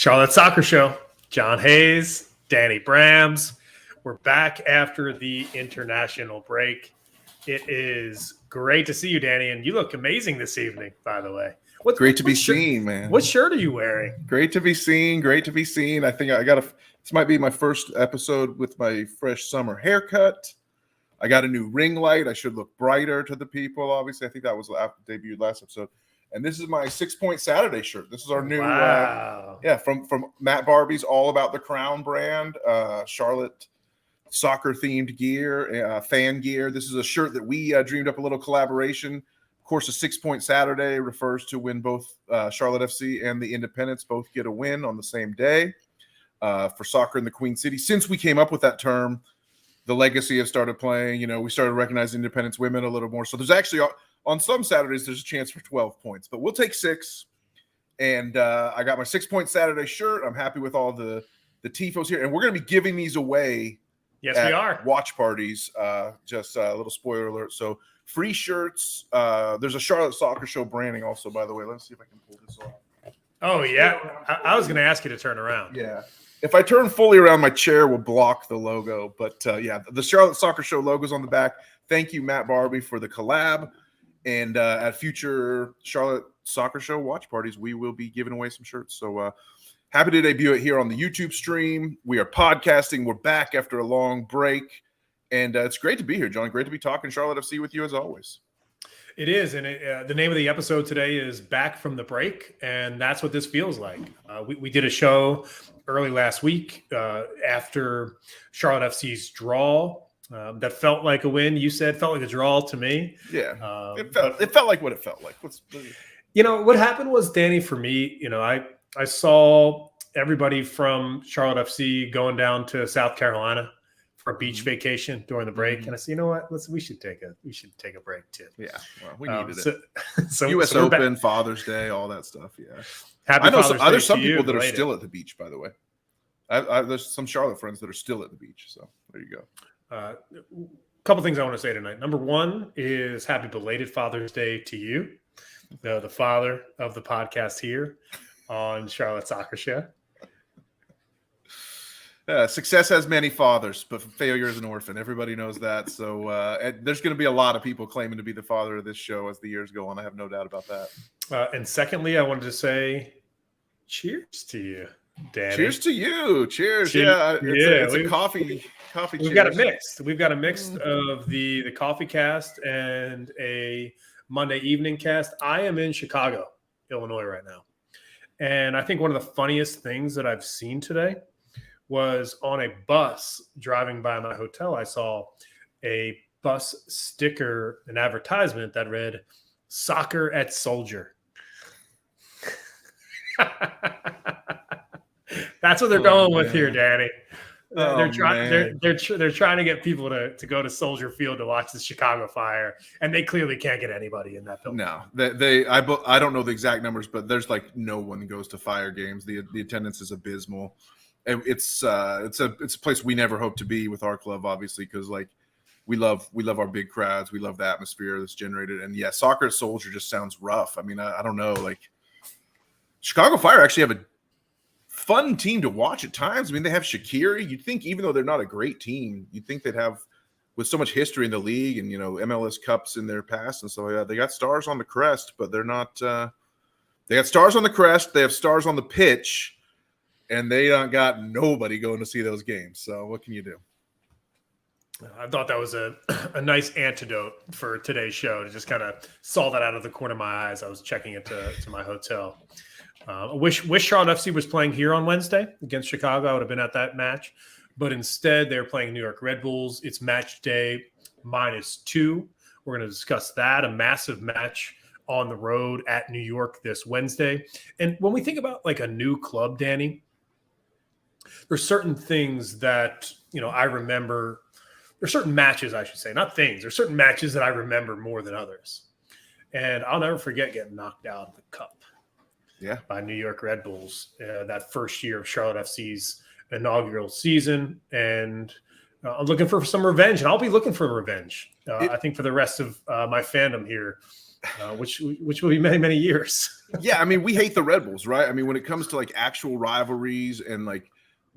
Charlotte Soccer Show. John Hayes, Danny Brams. We're back after the international break. It is great to see you, Danny, and you look amazing this evening, by the way. Great to be seen, man. What shirt are you wearing? Great to be seen. Great to be seen. I think I got this might be my first episode with my fresh summer haircut. I got a new ring light. I should look brighter to the people. Obviously, I think that was after debuted last episode. And this is my 6 Point Saturday shirt. This is our new, from Matt Barbie's All About the Crown brand, Charlotte soccer themed gear, fan gear. This is a shirt that we dreamed up a little collaboration. Of course, a 6 Point Saturday refers to when both Charlotte FC and the Independents both get a win on the same day for soccer in the Queen City. Since we came up with that term, the legacy has started playing. You know, we started recognizing Independents women a little more. So there's actually on some Saturdays, there's a chance for 12 points, but we'll take 6. And I got my 6 Point Saturday shirt. I'm happy with all the tifos here. And we're going to be giving these away. Yes, we are. Watch parties. Just a little spoiler alert. So free shirts. There's a Charlotte Soccer Show branding also, by the way. Let's see if I can pull this off. Oh, yeah. I was going to ask you to turn around. Yeah. If I turn fully around, my chair will block the logo. But, yeah, the Charlotte Soccer Show logo's on the back. Thank you, Matt Barbie, for the collab. And at future Charlotte Soccer Show watch parties, we will be giving away some shirts. So happy to debut it here on the YouTube stream. We are podcasting. We're back after a long break. And it's great to be here, John. Great to be talking Charlotte FC with you as always. It is. And the name of the episode today is Back from the Break. And that's what this feels like. We did a show early last week after Charlotte FC's draw. That felt like a win. You said felt like a draw to me. Yeah, it felt like what it felt like. What happened was, Danny, for me, I saw everybody from Charlotte FC going down to South Carolina for a beach vacation during the break, and I said, you know what? We should take a break too. Yeah, well, we needed it. So U.S. Open, Father's Day, all that stuff. Yeah, Happy Father's Day there's some to people that related. are still at the beach. By the way, there's some Charlotte friends that are still at the beach. So there you go. A couple things I want to say tonight. Number one is happy belated Father's Day to you, the father of the podcast here on Charlotte Soccer Show. Success has many fathers, but failure is an orphan. Everybody knows that. So there's going to be a lot of people claiming to be the father of this show as the years go on. I have no doubt about that. And secondly, I wanted to say cheers to you, Danny. Cheers to you. Cheers. Yeah, it's a coffee. We've got a mix. We've got a mix of the coffee cast and a Monday evening cast. I am in Chicago, Illinois right now. And I think one of the funniest things that I've seen today was on a bus driving by my hotel. I saw a bus sticker, an advertisement that read "Soccer at Soldier." That's what they're going with here, Danny. They're trying to get people to go to Soldier Field to watch the Chicago Fire, and they clearly can't get anybody in that building. No, I don't know the exact numbers, but there's like no one goes to Fire games. The attendance is abysmal. It's a place we never hope to be with our club, obviously, because like we love our big crowds, we love the atmosphere that's generated, and yeah, Soccer at Soldier just sounds rough. I mean, I don't know, like Chicago Fire actually have a fun team to watch at times. I mean, they have Shaqiri. You'd think, even though they're not a great team, you'd think they'd have, with so much history in the league and, MLS Cups in their past. And so, yeah, they got stars on the crest, but they're not they got stars on the crest. They have stars on the pitch, and they got nobody going to see those games. So what can you do? I thought that was a nice antidote for today's show to just kind of saw that out of the corner of my eyes. I was checking it to my hotel. Wish Charlotte FC was playing here on Wednesday against Chicago. I would have been at that match. But instead, they're playing New York Red Bulls. It's match day -2. We're going to discuss that, a massive match on the road at New York this Wednesday. And when we think about like a new club, Danny, there's certain things that, I remember. There's certain matches, I should say, not things. There's certain matches that I remember more than others. And I'll never forget getting knocked out of the cup. Yeah, by New York Red Bulls that first year of Charlotte FC's inaugural season. And I'm looking for some revenge, and I'll be looking for revenge. I think for the rest of my fandom here, which will be many, many years. Yeah, I mean, we hate the Red Bulls, right? I mean, when it comes to like actual rivalries and like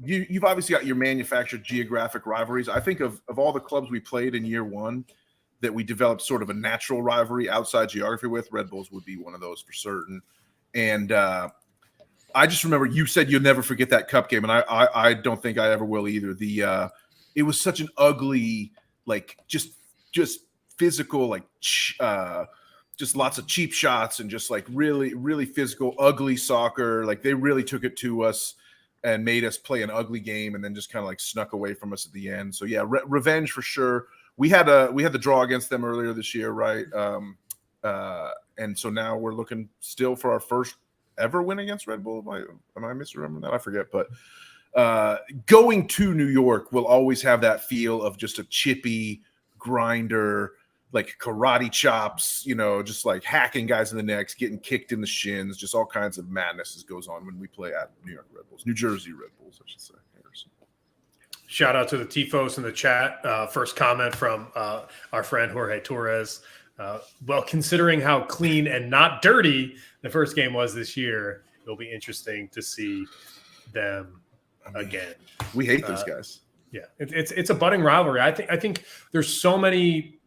you've obviously got your manufactured geographic rivalries. I think of all the clubs we played in year one that we developed sort of a natural rivalry outside geography with, Red Bulls would be one of those for certain. And I just remember you said you'll never forget that cup game, and I don't think I ever will either. It was such an ugly, like just physical, like just lots of cheap shots and just like really, really physical, ugly soccer. Like they really took it to us and made us play an ugly game, and then just kind of like snuck away from us at the end. So yeah, revenge for sure. We had the draw against them earlier this year, right? And so now we're looking still for our first ever win against Red Bull. Am I misremembering that? I forget. But going to New York will always have that feel of just a chippy grinder, like karate chops, just like hacking guys in the necks, getting kicked in the shins, just all kinds of madness goes on when we play at New York Red Bulls, New Jersey Red Bulls, I should say. Shout out to the Tifos in the chat. First comment from our friend Jorge Torres. Well, considering how clean and not dirty the first game was this year, it'll be interesting to see them again. We hate those guys. Yeah, it's a budding rivalry. I think there's so many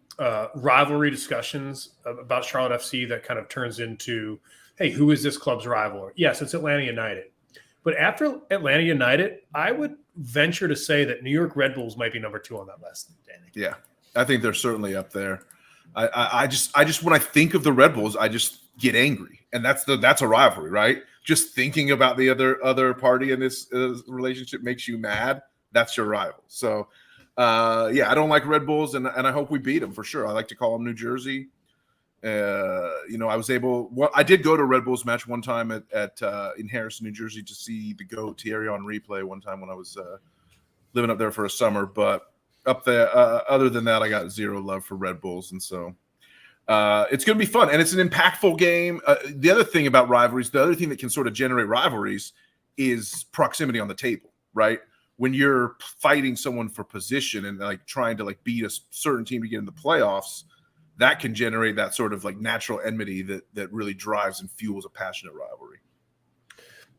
rivalry discussions about Charlotte FC that kind of turns into, hey, who is this club's rival? Yes, it's Atlanta United. But after Atlanta United, I would venture to say that New York Red Bulls might be number 2 on that list, Danny. Yeah, I think they're certainly up there. I just when I think of the Red Bulls, I just get angry, and that's a rivalry, right? Just thinking about the other party in this relationship makes you mad. That's your rival. So, yeah, I don't like Red Bulls, and I hope we beat them for sure. I like to call them New Jersey. I did go to a Red Bulls match one time at in Harrison, New Jersey, to see the GOAT Thierry Henry play one time when I was living up there for a summer. But up there, other than that, I got zero love for Red Bulls, and so it's going to be fun, and it's an impactful game. The other thing about rivalries, the other thing that can sort of generate rivalries, is proximity on the table, right? When you're fighting someone for position and like trying to like beat a certain team to get in the playoffs, that can generate that sort of like natural enmity that really drives and fuels a passionate rivalry.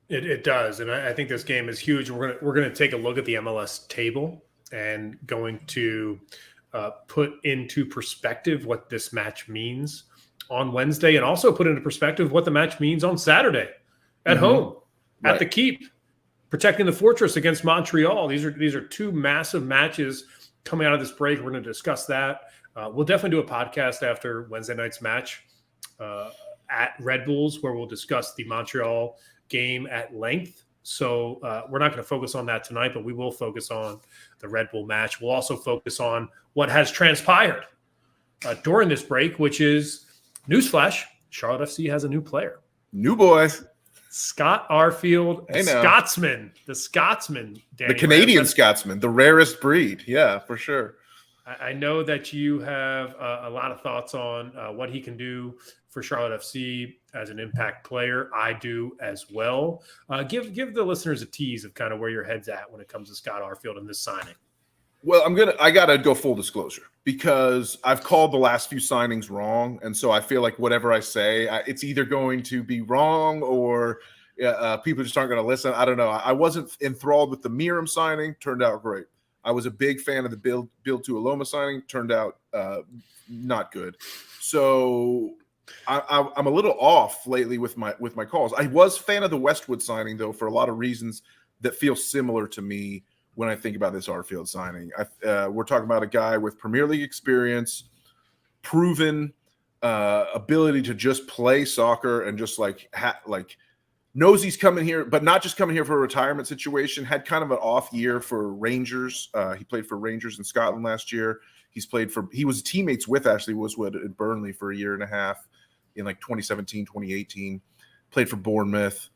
It does, and I think this game is huge. We're gonna take a look at the MLS table and going to put into perspective what this match means on Wednesday, and also put into perspective what the match means on Saturday at home at the Keep, protecting the Fortress against Montreal. These are 2 massive matches coming out of this break. We're going to discuss that. We'll definitely do a podcast after Wednesday night's match at Red Bulls, where we'll discuss the Montreal game at length. So we're not going to focus on that tonight, but we will focus on the Red Bull match. We'll also focus on what has transpired during this break, which is, newsflash, Charlotte FC has a new player. New boys. Scott Arfield, the Scotsman, Danny, the Canadian Scotsman, the rarest breed. Yeah, for sure. I know that you have a lot of thoughts on what he can do for Charlotte FC as an impact player. I do as well. Give the listeners a tease of kind of where your head's at when it comes to Scott Arfield and this signing. Well, I got to go full disclosure because I've called the last few signings wrong. And so I feel like whatever I say, it's either going to be wrong or people just aren't going to listen. I don't know. I wasn't enthralled with the Miram signing. Turned out great. I was a big fan of the Build to Aloma signing. Turned out not good. So I'm a little off lately with my calls. I was a fan of the Westwood signing, though, for a lot of reasons that feel similar to me when I think about this Arfield signing. We're talking about a guy with Premier League experience, proven ability to just play soccer and just knows he's coming here, but not just coming here for a retirement situation. Had kind of an off year for Rangers. He played for Rangers in Scotland last year. He was teammates with Ashley Woodward at Burnley for a year and a half in like 2017, 2018. Played for Bournemouth.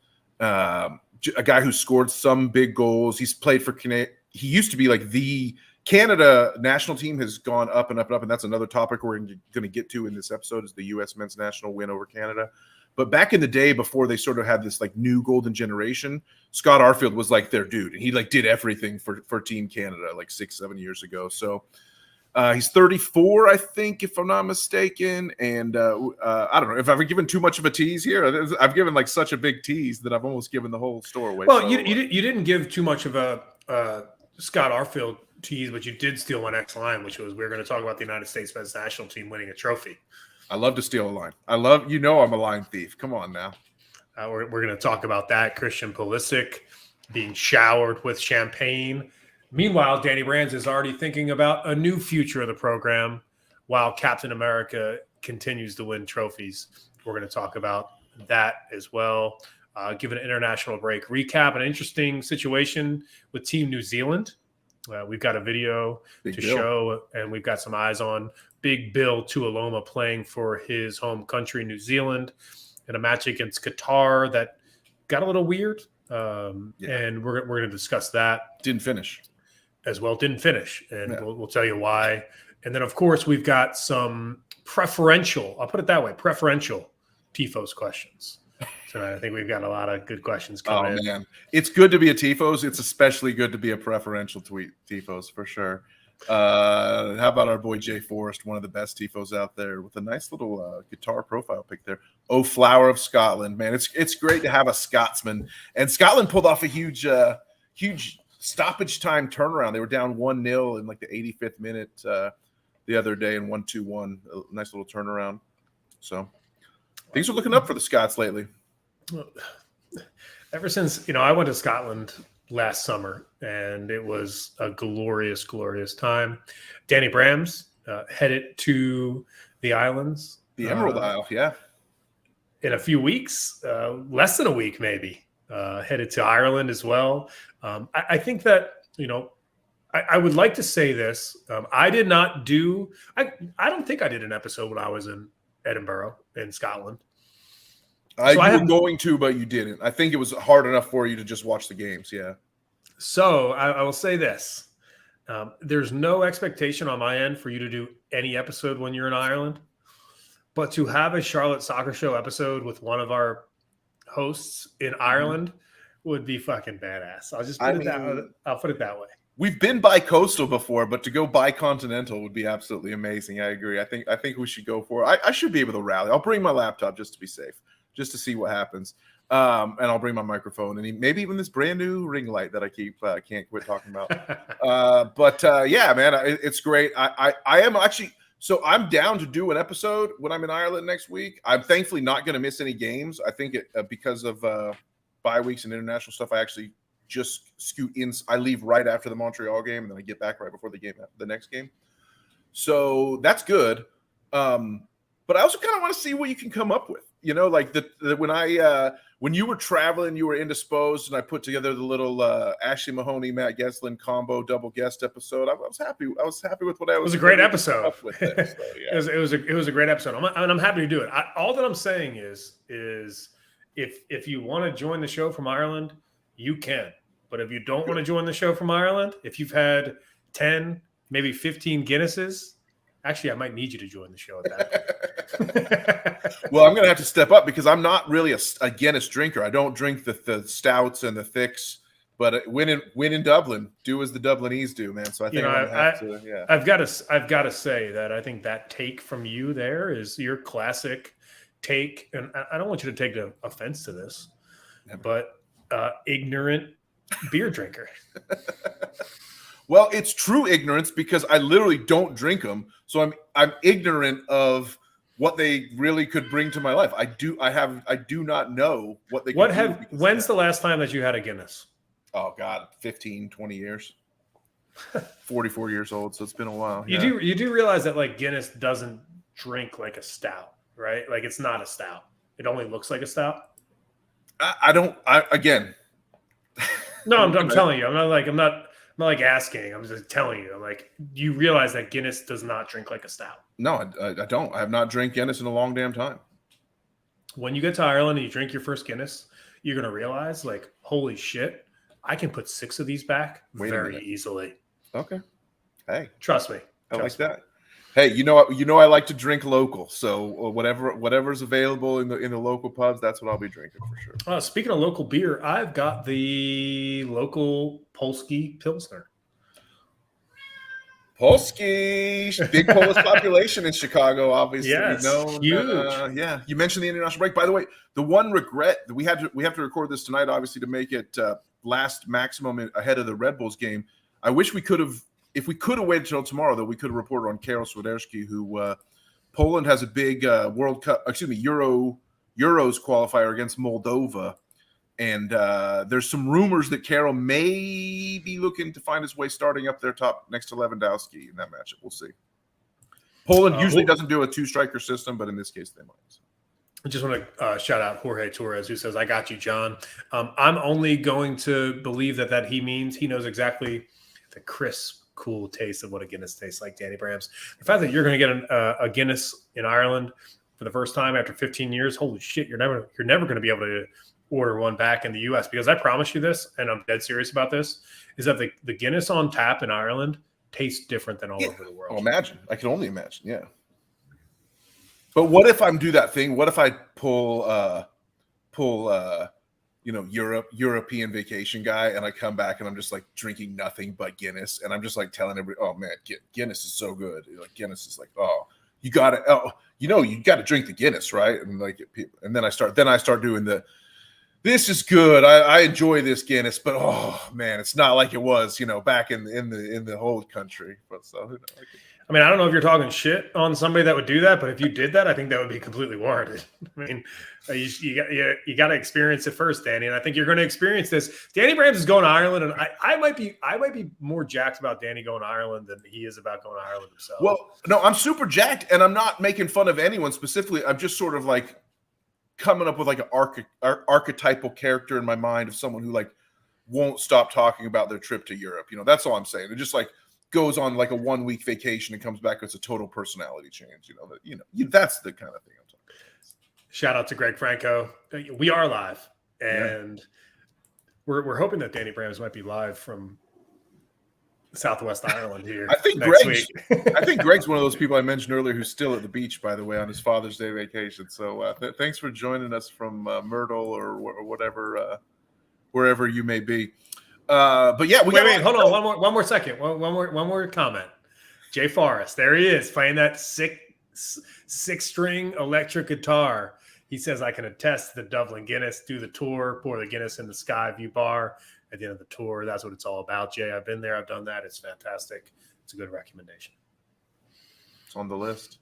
A guy who scored some big goals. He's played for he used to be like the Canada national team has gone up and up and up, and that's another topic we're going to get to in this episode is the U.S. men's national win over Canada. But back in the day, before they sort of had this like new golden generation, Scott Arfield was like their dude, and he like did everything for Team Canada like 6-7 years ago. So he's 34, I think, if I'm not mistaken. And I don't know if I've given too much of a tease here. I've given like such a big tease that I've almost given the whole store away. Well, so, you didn't give too much of a Scott Arfield tease, but you did steal my next line, which was we're going to talk about the United States men's national team winning a trophy. I love to steal a line. I'm a line thief. Come on now. We're going to talk about that. Christian Pulisic being showered with champagne. Meanwhile, Danny Brands is already thinking about a new future of the program while Captain America continues to win trophies. We're going to talk about that as well. Give an international break recap, an interesting situation with Team New Zealand. We've got a video Big to Bill. show, and we've got some eyes on Big Bill Tuiloma playing for his home country, New Zealand, in a match against Qatar that got a little weird. And we're going to discuss that. Didn't finish. As well. Didn't finish, and Yeah. we'll tell you why. And then, of course, we've got some preferential, I'll put it that way, preferential TIFOS questions. So I think we've got a lot of good questions coming in. Man, it's good to be a TIFOS. It's especially good to be a preferential TIFOS for sure. How about our boy Jay Forrest, one of the best TIFOs out there, with a nice little guitar profile pic there. Oh, Flower of Scotland, man! It's great to have a Scotsman, and Scotland pulled off a huge stoppage time turnaround. They were down 1-0 in like the 85th minute the other day and 1-2-1. A nice little turnaround. So things are looking up for the Scots lately. Ever since, I went to Scotland last summer, and it was a glorious, glorious time. Danny Brams headed to the islands. The Emerald Isle, yeah. In a few weeks, less than a week maybe, headed to Ireland as well. I think that, I would like to say this. I did not do – I don't think I did an episode when I was in Edinburgh in Scotland. You were going to, but you didn't. I think it was hard enough for you to just watch the games, yeah. So I will say this. There's no expectation on my end for you to do any episode when you're in Ireland. But to have a Charlotte Soccer Show episode with one of our hosts in Ireland would be fucking badass. I'll put it that way. We've been bi-coastal before, but to go bi-continental would be absolutely amazing. I agree. I think we should go for it. I should be able to rally. I'll bring my laptop just to be safe, just to see what happens. And I'll bring my microphone and maybe even this brand new ring light that I can't quit talking about. But yeah, man, it's great. I am actually. So I'm down to do an episode when I'm in Ireland next week. I'm thankfully not going to miss any games. I think because of bye weeks and international stuff, I actually just scoot in. I leave right after the Montreal game, and then I get back right before the next game. So that's good. But I also kind of want to see what you can come up with. Like when you were traveling, you were indisposed, and I put together the little Ashley Mahoney, Matt Geslin combo double guest episode. I was happy. I was happy with what I was. It was a great episode. With there, so, yeah. it was a great episode. I'm happy to do it. All that I'm saying is if you want to join the show from Ireland, you can. But if you don't want to join the show from Ireland, if you've had 10, maybe 15 Guinnesses. Actually, I might need you to join the show at that. Well, I'm going to have to step up because I'm not really a Guinness drinker. I don't drink the stouts and the thicks. But when in Dublin, do as the Dublinese do, man. So I think I'm gonna have to. Yeah, I've got to say that I think that take from you there is your classic take, and I don't want you to take offense to this, but ignorant beer drinker. Well, it's true ignorance because I literally don't drink them, so I'm ignorant of what they really could bring to my life. I do not know what they. When's the last time that you had a Guinness? Oh God, 15, 20 years. 44 years old, so it's been a while. You do realize that like Guinness doesn't drink like a stout, right? Like it's not a stout. It only looks like a stout. Again. No, I'm telling you. I'm not like asking. I'm just telling you. I'm like, you realize that Guinness does not drink like a stout. No, I don't. I have not drank Guinness in a long damn time. When you get to Ireland and you drink your first Guinness, you're going to realize, like, holy shit, I can put 6 of these back very easily. Okay. Hey. Trust me. I like that. Hey, I like to drink local, so whatever's available in the local pubs, that's what I'll be drinking for sure. Speaking of local beer, I've got the local Polski Pilsner. Polski, big Polish population in Chicago, obviously. Yes, huge. Yeah, you mentioned the international break. By the way, the one regret that we have to record this tonight, obviously, to make it last maximum ahead of the Red Bulls game. I wish we could have, if we could have waited till tomorrow, though, we could have reported on Karol Swiderski, who Poland has a big Euros qualifier against Moldova. And there's some rumors that Karol may be looking to find his way starting up their top next to Lewandowski in that matchup. We'll see. Poland usually doesn't do a two-striker system, but in this case, they might. I just want to shout out Jorge Torres, who says, "I got you, John." I'm only going to believe that he means he knows exactly the crisp, cool taste of what a Guinness tastes like, Danny Brams. The fact that you're going to get a Guinness in Ireland for the first time after 15 years, holy shit, you're never going to be able to order one back in the U.S. because I promise you this, and I'm dead serious about this, is that the Guinness on tap in Ireland tastes different than all over the world. Oh, imagine. I can only imagine. Yeah. But what if I'm do that thing? What if I pull European vacation guy, and I come back and I'm just like drinking nothing but Guinness, and I'm just like telling everybody, "Oh man, Guinness is so good." Like Guinness is like, "Oh, you got to, you got to drink the Guinness, right?" And like people, and then I start doing the. This is good. I enjoy this Guinness, but oh man, it's not like it was, back in the whole country. But so, I mean, I don't know if you're talking shit on somebody that would do that, but if you did that, I think that would be completely warranted. I mean, you got to experience it first, Danny, and I think you're going to experience this. Danny Brams is going to Ireland, and I might be more jacked about Danny going to Ireland than he is about going to Ireland himself. Well, no, I'm super jacked, and I'm not making fun of anyone specifically. I'm just sort of like coming up with like an archetypal character in my mind of someone who like won't stop talking about their trip to Europe. That's all I'm saying. It just like goes on like a 1 week vacation and comes back. It's a total personality change. That's the kind of thing I'm talking about. Shout out to Greg Franco. We are live, and we're hoping that Danny Brams might be live from Southwest Ireland here. I think Greg's one of those people I mentioned earlier who's still at the beach, by the way, on his Father's Day vacation. So thanks for joining us from Myrtle or whatever, wherever you may be. But yeah, wait, hold on, one more second, one more comment. Jay Forrest, there he is playing that six-string electric guitar. He says, "I can attest to the Dublin Guinness. Do the tour, pour the Guinness in the Skyview bar at the end of the tour. That's what it's all about, Jay. I've been there. I've done that. It's fantastic. It's a good recommendation." It's on the list.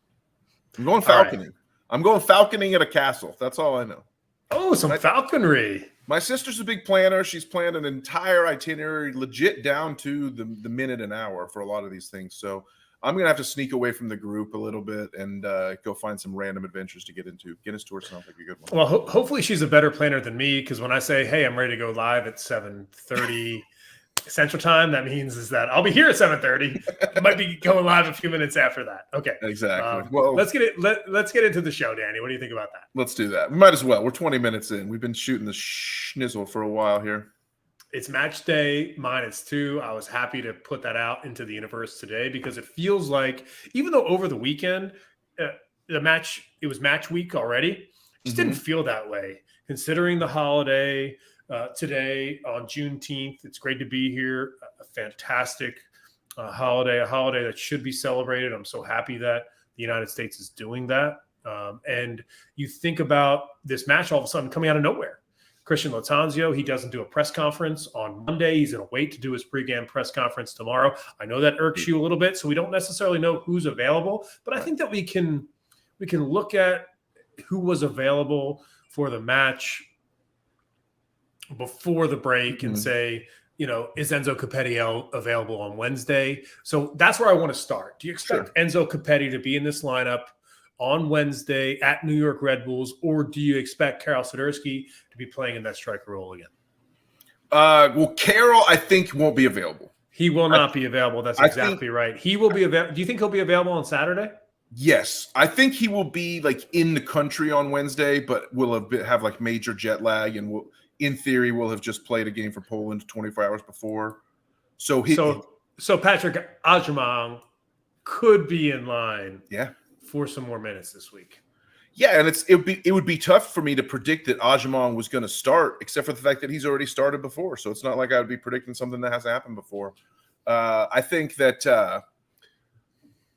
I'm going falconing. Right. I'm going falconing at a castle. That's all I know. Oh, some falconry. My sister's a big planner. She's planned an entire itinerary, legit down to the minute and hour for a lot of these things. So I'm going to have to sneak away from the group a little bit and go find some random adventures to get into. Guinness Tour sounds like a good one. Well, hopefully she's a better planner than me, because when I say, "Hey, I'm ready to go live at 7:30 Central Time," that means is that I'll be here at 7:30. I might be going live a few minutes after that. Okay, exactly. Well, let's get into the show, Danny. What do you think about that? Let's do that. We might as well. We're 20 minutes in. We've been shooting the schnizzle for a while here. It's match day -2. I was happy to put that out into the universe today because it feels like, even though over the weekend, it was match week already, just didn't feel that way. Considering the holiday today on Juneteenth, it's great to be here. A fantastic holiday, a holiday that should be celebrated. I'm so happy that the United States is doing that. And you think about this match all of a sudden coming out of nowhere. Christian Lattanzio, he doesn't do a press conference on Monday. He's going to wait to do his pregame press conference tomorrow. I know that irks you a little bit, so we don't necessarily know who's available, but I think that we can look at who was available for the match before the break and say, is Enzo Copetti available on Wednesday? So that's where I want to start. Do you expect Enzo Copetti to be in this lineup on Wednesday at New York Red Bulls, or do you expect Karol Swiderski to be playing in that striker role again? Well, Karol, I think, won't be available. He will not be available. That's exactly right. He will be available. Do you think he'll be available on Saturday? Yes. I think he will be like in the country on Wednesday, but will have like major jet lag, and in theory will have just played a game for Poland 24 hours before. So Patrick Agyemang could be in line Yeah. for some more minutes this week. Yeah, and it would be tough for me to predict that Ajiman was going to start, except for the fact that he's already started before. So it's not like I would be predicting something that hasn't happened before. I think that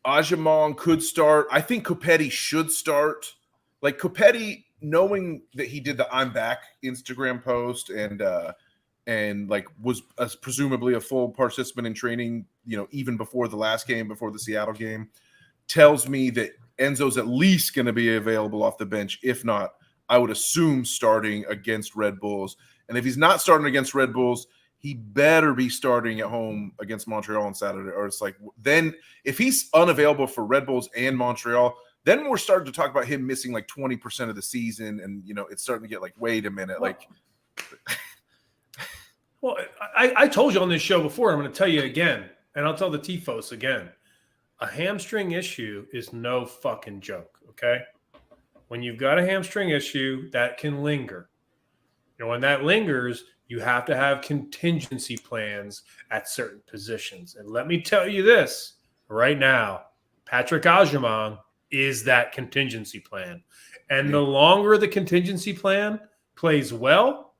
Ajiman could start. I think Copetti should start. Like Copetti, knowing that he did the "I'm back" Instagram post and like was presumably a full participant in training, even before the last game, before the Seattle game, tells me that Enzo's at least going to be available off the bench. If not, I would assume starting against Red Bulls. And if he's not starting against Red Bulls, he better be starting at home against Montreal on Saturday. Or it's like, then if he's unavailable for Red Bulls and Montreal, then we're starting to talk about him missing like 20% of the season. And, it's starting to get like, wait a minute. Well, I told you on this show before, I'm going to tell you again, and I'll tell the Tifos again. A hamstring issue is no fucking joke, okay? When you've got a hamstring issue, that can linger. When that lingers, you have to have contingency plans at certain positions. And let me tell you this right now, Patrick Ajiman is that contingency plan. And the longer the contingency plan plays well,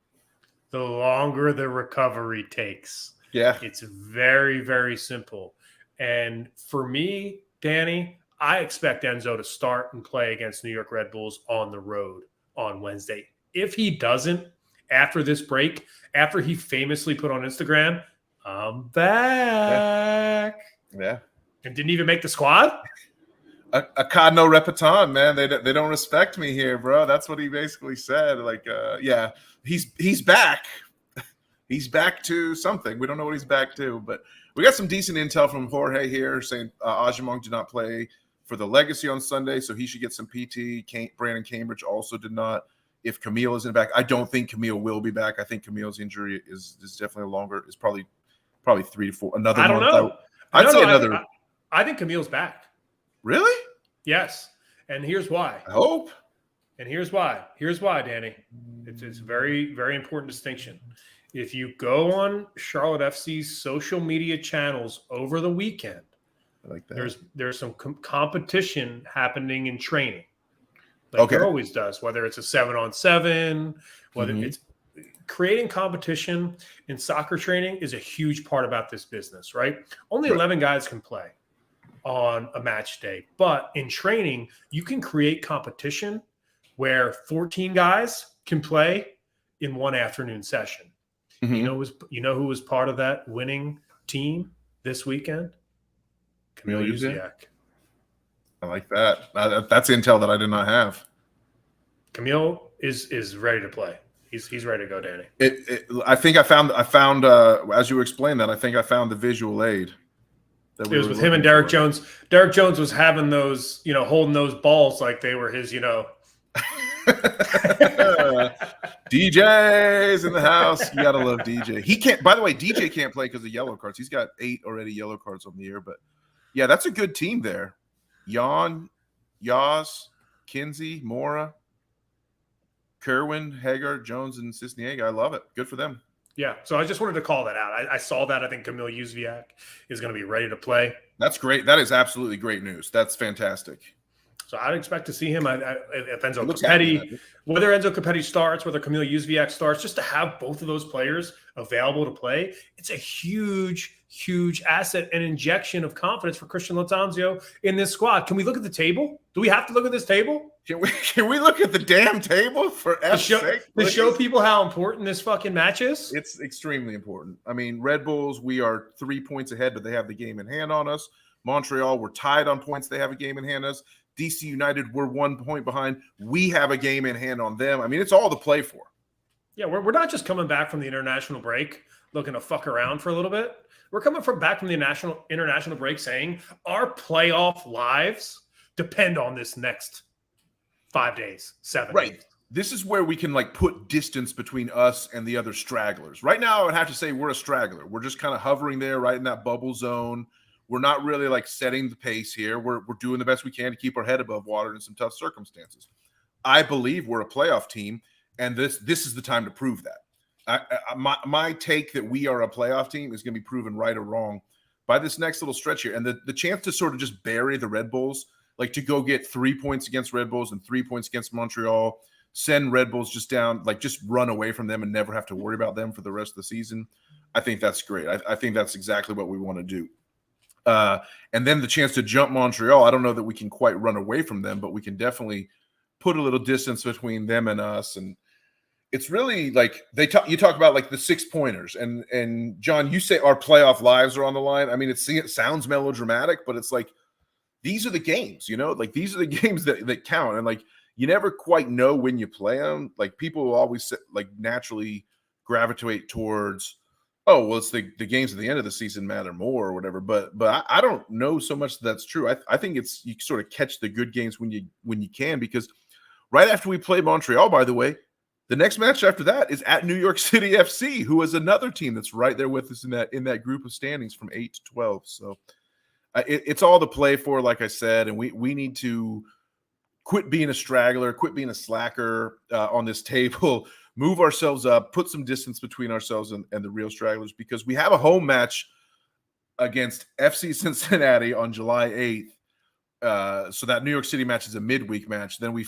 the longer the recovery takes. Yeah. It's very, very simple. And for me, Danny, I expect Enzo to start and play against New York Red Bulls on the road on Wednesday. If he doesn't, after this break, after he famously put on Instagram, I'm back. Yeah. And didn't even make the squad? A cod no repeton, man. They don't respect me here, bro. That's what he basically said. Like, yeah, he's back. He's back to something. We don't know what he's back to, but we got some decent intel from Jorge here saying Ajiman did not play for the Legacy on Sunday, so he should get some PT. Brandon Cambridge also did not. If Camille isn't back, I don't think Camille will be back. I think Camille's injury is definitely longer. It's probably 3 to 4 another month. I don't know. I'd say another. I think Camille's back. Really? Yes, and here's why. I hope. And here's why. Here's why, Danny. It's a very, very important distinction. If you go on Charlotte FC's social media channels over the weekend, I like that. There's some competition happening in training. Like there always does, whether it's a 7-on-7, whether it's creating competition in soccer training is a huge part about this business, right? Only 11 guys can play on a match day, but in training, you can create competition where 14 guys can play in one afternoon session. You know who was part of that winning team this weekend? Camille Yuziak. I like that. That's intel that I did not have. Camille is ready to play. He's ready to go, Danny. I think I found as you explained that, I think I found the visual aid. It was with him and Derek Jones. Derek Jones was having those, holding those balls like they were his, DJ's in the house. You gotta love DJ. He can't. By the way, DJ can't play because of yellow cards. He's got 8 already yellow cards on the year. But yeah, that's a good team there. Jan, Yaz, Kinsey, Mora, Kerwin, Hagar, Jones, and Cisniega. I love it. Good for them. Yeah. So I just wanted to call that out. I saw that. I think Camille Yuziak is going to be ready to play. That's great. That is absolutely great news. That's fantastic. So I'd expect to see him. If Enzo Copetti, whether Enzo Copetti starts, whether Camille Yuziak starts, just to have both of those players available to play, it's a huge, huge asset and injection of confidence for Christian Lattanzio in this squad. Can we look at the table? Do we have to look at this table? Can we look at the damn table for F's sake? To show people how important this fucking match is? It's extremely important. I mean, Red Bulls, we are 3 points ahead, but they have the game in hand on us. Montreal, we're tied on points. They have a game in hand on us. DC United, we're 1 point behind. We have a game in hand on them. I mean, it's all to play for. Yeah, we're not just coming back from the international break looking to fuck around for a little bit. We're coming back from the international break saying our playoff lives depend on this next 5 days, 7 days. Right. This is where we can put distance between us and the other stragglers. Right now, I would have to say we're a straggler. We're just kind of hovering there right in that bubble zone. We're not really setting the pace here. We're doing the best we can to keep our head above water in some tough circumstances. I believe we're a playoff team, and this is the time to prove that. My take that we are a playoff team is going to be proven right or wrong by this next little stretch here, and the chance to sort of just bury the Red Bulls, like to go get 3 points against Red Bulls and 3 points against Montreal, send Red Bulls just down, like just run away from them and never have to worry about them for the rest of the season. I think that's great. I think that's exactly what we want to do. And then the chance to jump Montreal. I don't know that we can quite run away from them, but we can definitely put a little distance between them and us. And it's really like you talk about like the 6-pointers, and John, you say our playoff lives are on the line. I mean, it sounds melodramatic, but it's like these are the games, like these are the games that count. And like you never quite know when you play them. Like people will always like naturally gravitate towards, oh, well, it's the games at the end of the season matter more or whatever. But I don't know so much that's true. I think it's you sort of catch the good games when you can, because right after we play Montreal, by the way, the next match after that is at New York City FC, who is another team that's right there with us in that group of standings from 8 to 12. So it's all to play for, like I said, and we need to quit being a straggler, quit being a slacker on this table, move ourselves up, put some distance between ourselves and the real stragglers, because we have a home match against FC Cincinnati on July 8th. So that New York City match is a midweek match. Then we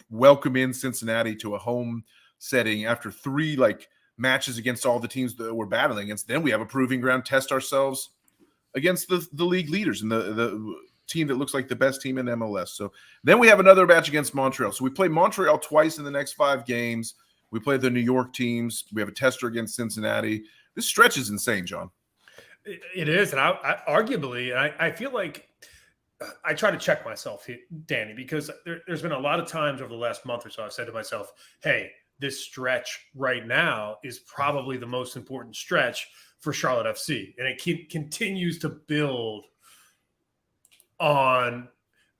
welcome in Cincinnati to a home setting after 3 like matches against all the teams that we're battling against. Then we have a proving ground, test ourselves against the league leaders and the team that looks like the best team in MLS. So then we have another match against Montreal. So we play Montreal twice in the next 5 games. We play the New York teams. We have a tester against Cincinnati. This stretch is insane, John. It is. And I feel like I try to check myself, Danny, because there's been a lot of times over the last month or so I've said to myself, hey, this stretch right now is probably the most important stretch for Charlotte FC. And it continues to build on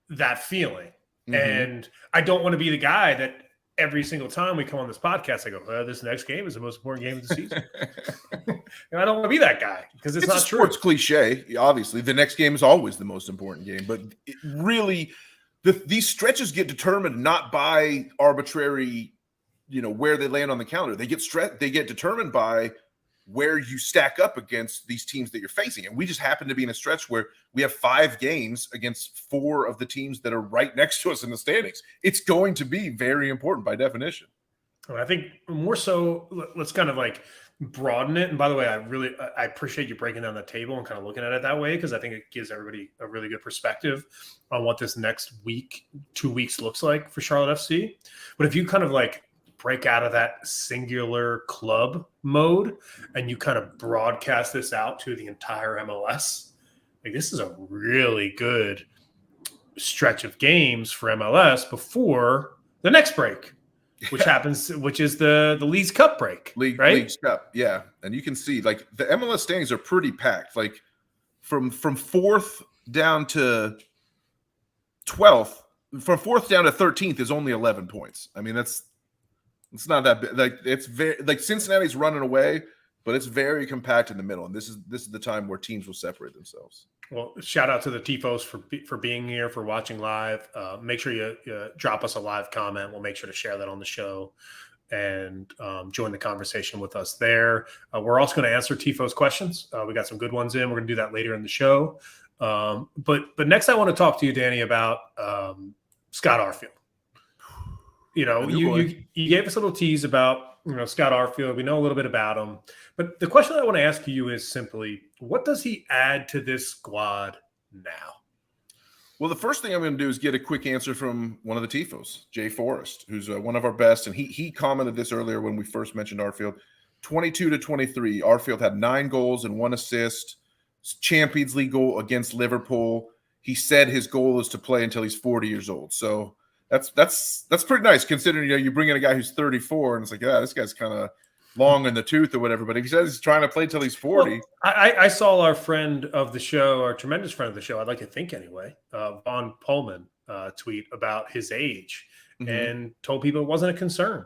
that feeling. Mm-hmm. And I don't want to be the guy that every single time we come on this podcast, I go, this next game is the most important game of the season. And I don't want to be that guy, because it's not a sports true. Cliche. Obviously, the next game is always the most important game. But it really, these stretches get determined not by arbitrary, where they land on the calendar. They get determined by where you stack up against these teams that you're facing. And we just happen to be in a stretch where we have 5 games against 4 of the teams that are right next to us in the standings. It's going to be very important by definition. I think more so, let's kind of like broaden it. And by the way, I appreciate you breaking down the table and kind of looking at it that way, because I think it gives everybody a really good perspective on what this next 2 weeks looks like for Charlotte FC. But if you kind of like break out of that singular club mode and you kind of broadcast this out to the entire MLS, like this is a really good stretch of games for MLS before the next break, which is the Leagues Cup break, right? Leagues Cup, yeah. And you can see like the MLS standings are pretty packed. Like from 4th down to 12th, from 4th down to 13th is only 11 points. I mean, it's not that big. Like it's very like Cincinnati's running away, but it's very compact in the middle. And this is the time where teams will separate themselves. Well, shout out to the Tifos for being here, for watching live. Make sure you drop us a live comment. We'll make sure to share that on the show and join the conversation with us there. We're also going to answer Tifos questions. We got some good ones in. We're going to do that later in the show. But next, I want to talk to you, Danny, about Scott Arfield. You gave us a little tease about Scott Arfield. We know a little bit about him, but the question I want to ask you is simply, what does he add to this squad now? Well, the first thing I'm going to do is get a quick answer from one of the Tifos, Jay Forrest, who's one of our best, and he commented this earlier when we first mentioned Arfield. 22-23, Arfield had 9 goals and 1 assist. Champions League goal against Liverpool. He said his goal is to play until he's 40 years old. So that's pretty nice, considering you bring in a guy who's 34 and it's like, yeah, this guy's kind of long in the tooth or whatever. But if he says he's trying to play till he's 40, well, I saw our friend of the show, our tremendous friend of the show, I'd like to think anyway, Von Pullman tweet about his age and told people it wasn't a concern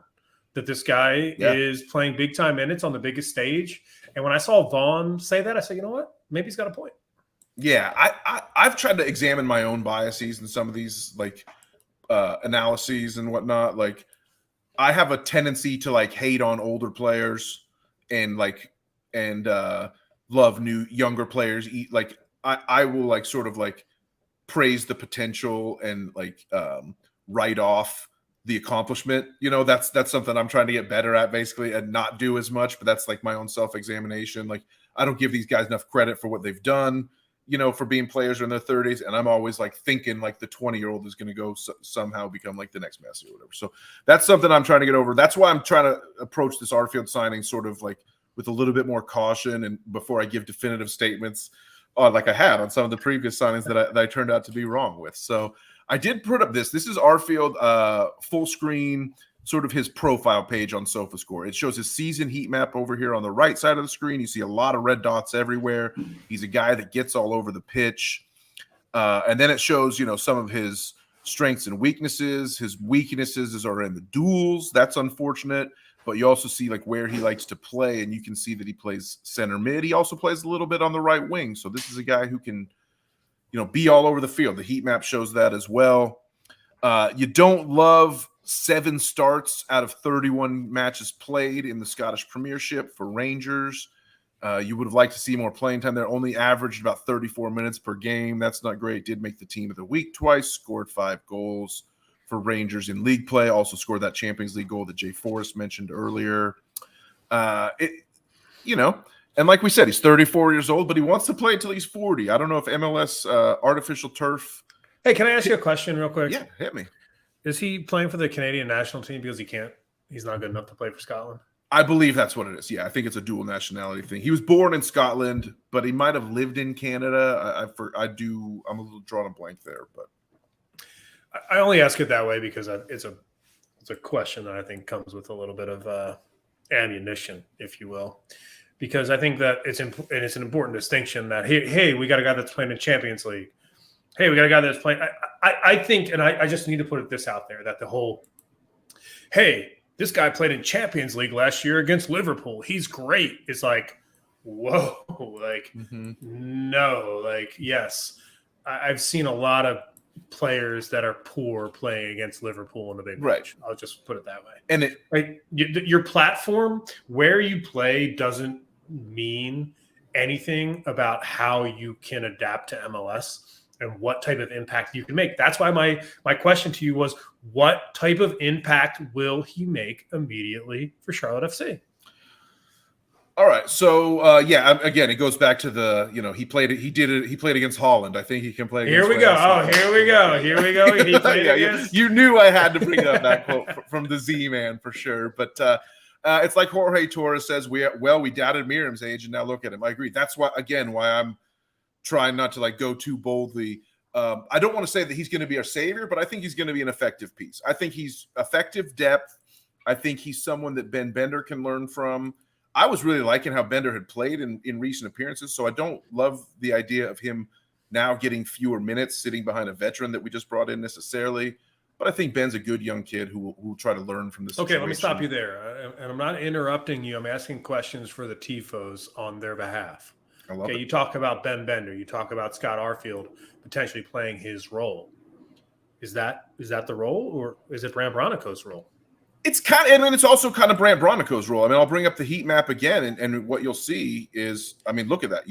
that this guy is playing big time minutes on the biggest stage. And when I saw Vaughn say that, I said, you know what? Maybe he's got a point. Yeah, I've tried to examine my own biases in some of these like analyses and whatnot. Like I have a tendency to like hate on older players and love new younger players. Like I will like sort of like praise the potential and like write off the accomplishment. You know, that's something I'm trying to get better at basically, and not do as much. But that's like my own self-examination. Like I don't give these guys enough credit for what they've done, you know, for being players in their 30s. And I'm always like thinking like the 20-year-old is going to go somehow become like the next Messi or whatever. So that's something I'm trying to get over. That's why I'm trying to approach this Arfield signing sort of like with a little bit more caution, and before I give definitive statements like I had on some of the previous signings that I turned out to be wrong with. So I did put up this. This is Arfield full screen, sort of his profile page on SofaScore. It shows his season heat map over here on the right side of the screen. You see a lot of red dots everywhere. He's a guy that gets all over the pitch. And then it shows, you know, some of his strengths and weaknesses. His weaknesses are in the duels. That's unfortunate. But you also see like where he likes to play, and you can see that he plays center mid. He also plays a little bit on the right wing. So this is a guy who can, you know, be all over the field. The heat map shows that as well. You don't love 7 starts out of 31 matches played in the Scottish Premiership for Rangers. You would have liked to see more playing time there. Only averaged about 34 minutes per game. That's not great. Did make the team of the week twice. Scored 5 goals for Rangers in league play. Also scored that Champions League goal that Jay Forrest mentioned earlier. You know, and like we said, he's 34 years old, but he wants to play until he's 40. I don't know if MLS artificial turf. Hey, can I ask you a question real quick? Yeah, hit me. Is he playing for the Canadian national team because he's not good enough to play for Scotland? I believe that's what it is. Yeah, I think it's a dual nationality thing. He was born in Scotland, but he might have lived in Canada. I'm a little drawn a blank there, but I only ask it that way because it's a question that I think comes with a little bit of ammunition, if you will, because I think that it's an important distinction that hey, we got a guy that's playing in Champions League. Hey, we got a guy that's playing. I think, and I just need to put this out there, that the whole, hey, this guy played in Champions League last year against Liverpool. He's great. It's like, whoa, like, no, like, yes. I've seen a lot of players that are poor playing against Liverpool in the big match. I'll just put it that way. And your platform, where you play, doesn't mean anything about how you can adapt to MLS and what type of impact you can make. That's why my question to you was, what type of impact will he make immediately for Charlotte FC? All right. So, again, it goes back to the, you know, he played against Holland. I think he can play against Here we go. Oh, here we go. He played against... You knew I had to bring up that quote from the Z-Man for sure. But it's like Jorge Torres says, we doubted Miriam's age, and now look at him. I agree. That's why I'm trying not to like go too boldly. I don't want to say that he's going to be our savior, but I think he's going to be an effective piece. I think he's effective depth. I think he's someone that Ben Bender can learn from. I was really liking how Bender had played in recent appearances, so I don't love the idea of him now getting fewer minutes sitting behind a veteran that we just brought in necessarily. But I think Ben's a good young kid who will try to learn from this. Okay, let me stop you there. And I'm not interrupting you. I'm asking questions for the TIFOs on their behalf. Okay, you talk about Ben Bender. You talk about Scott Arfield potentially playing his role. Is that the role, or is it Bram Bronico's role? It's kind of, and then it's also kind of Bram Bronico's role. I mean, I'll bring up the heat map again, and what you'll see is, I mean, look at that.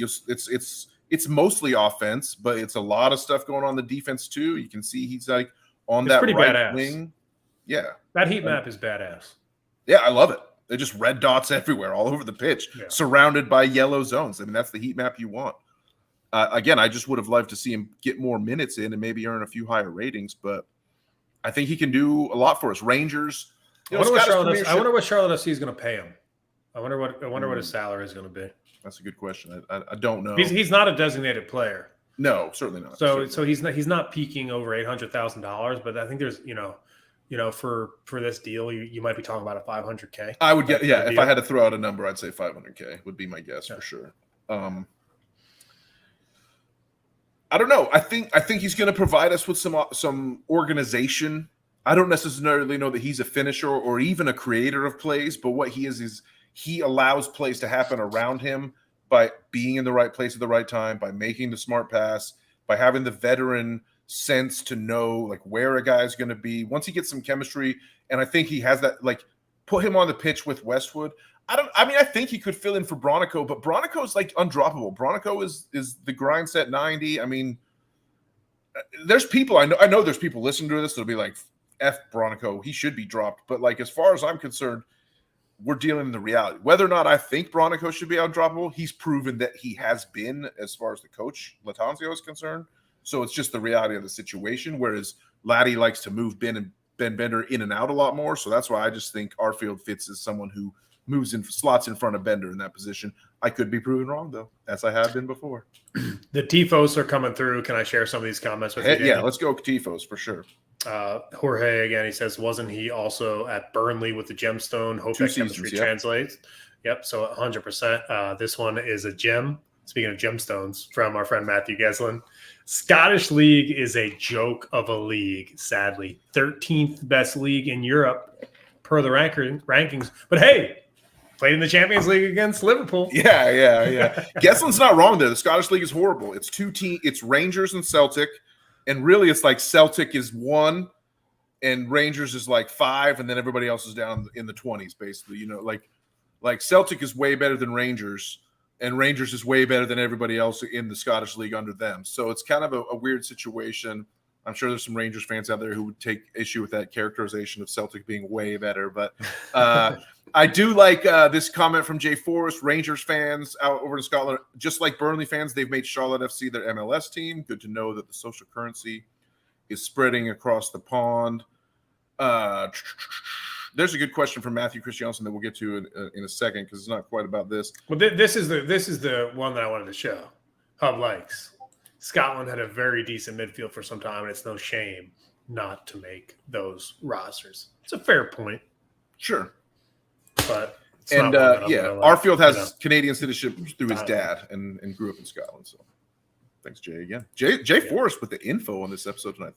It's mostly offense, but it's a lot of stuff going on the defense too. You can see he's like on that right badass. Wing. Yeah, that heat map is badass. Yeah, I love it. They're just red dots everywhere, all over the pitch, surrounded by yellow zones. I mean, that's the heat map you want. Again, I just would have loved to see him get more minutes in and maybe earn a few higher ratings, but I think he can do a lot for us. Rangers. I wonder what Charlotte FC is going to pay him. I wonder what his salary is going to be. That's a good question. I don't know. He's not a designated player. No, certainly not. So he's not peaking over $800,000. But I think there's for this deal you might be talking about a $500K. I would get if I had to throw out a number, I'd say $500K would be my guess for sure. I don't know. I think he's going to provide us with some organization. I don't necessarily know that he's a finisher or even a creator of plays, but what he is he allows plays to happen around him by being in the right place at the right time, by making the smart pass, by having the veteran sense to know like where a guy's going to be. Once he gets some chemistry, and I think he has that, like, put him on the pitch with Westwood, I think he could fill in for Bronico, but Bronico is like undroppable. Bronico is the grind set 90. I mean, there's people I know there's people listening to this that'll be like, F Bronico, he should be dropped. But like, as far as I'm concerned, we're dealing in the reality. Whether or not I think Bronico should be undroppable, he's proven that he has been, as far as the coach Lattanzio is concerned. So it's just the reality of the situation. Whereas Laddie likes to move Ben Bender in and out a lot more. So that's why I just think Arfield fits as someone who moves in slots in front of Bender in that position. I could be proven wrong, though, as I have been before. The Tifos are coming through. Can I share some of these comments with you? Yeah, let's go Tifos for sure. Jorge, again, he says, wasn't he also at Burnley with the Gemstone? Hope that chemistry translates. Yep, so 100%. This one is a gem. Speaking of gemstones, from our friend Matthew Geslin. Scottish League is a joke of a league, sadly. 13th best league in Europe per the rankings. But hey, played in the Champions League against Liverpool. Yeah. Geslin's not wrong there. The Scottish League is horrible. It's two teams. It's Rangers and Celtic. And really, it's like Celtic is 1 and Rangers is like 5, and then everybody else is down in the 20s, basically. You know, like Celtic is way better than Rangers, and Rangers is way better than everybody else in the Scottish League under them. So it's kind of a weird situation. I'm sure there's some Rangers fans out there who would take issue with that characterization of Celtic being way better. But I do like this comment from Jay Forrest. Rangers fans out over in Scotland, just like Burnley fans, they've made Charlotte FC their MLS team. Good to know that the social currency is spreading across the pond. There's a good question from Matthew Christiansen that we'll get to in a second because it's not quite about this. Well, this is the one that I wanted to show. Hub likes. Scotland had a very decent midfield for some time, and it's no shame not to make those rosters. It's a fair point. Sure. But Arfield has Canadian citizenship through his dad and grew up in Scotland. So thanks, Jay, again. Jay Forrest with the info on this episode tonight.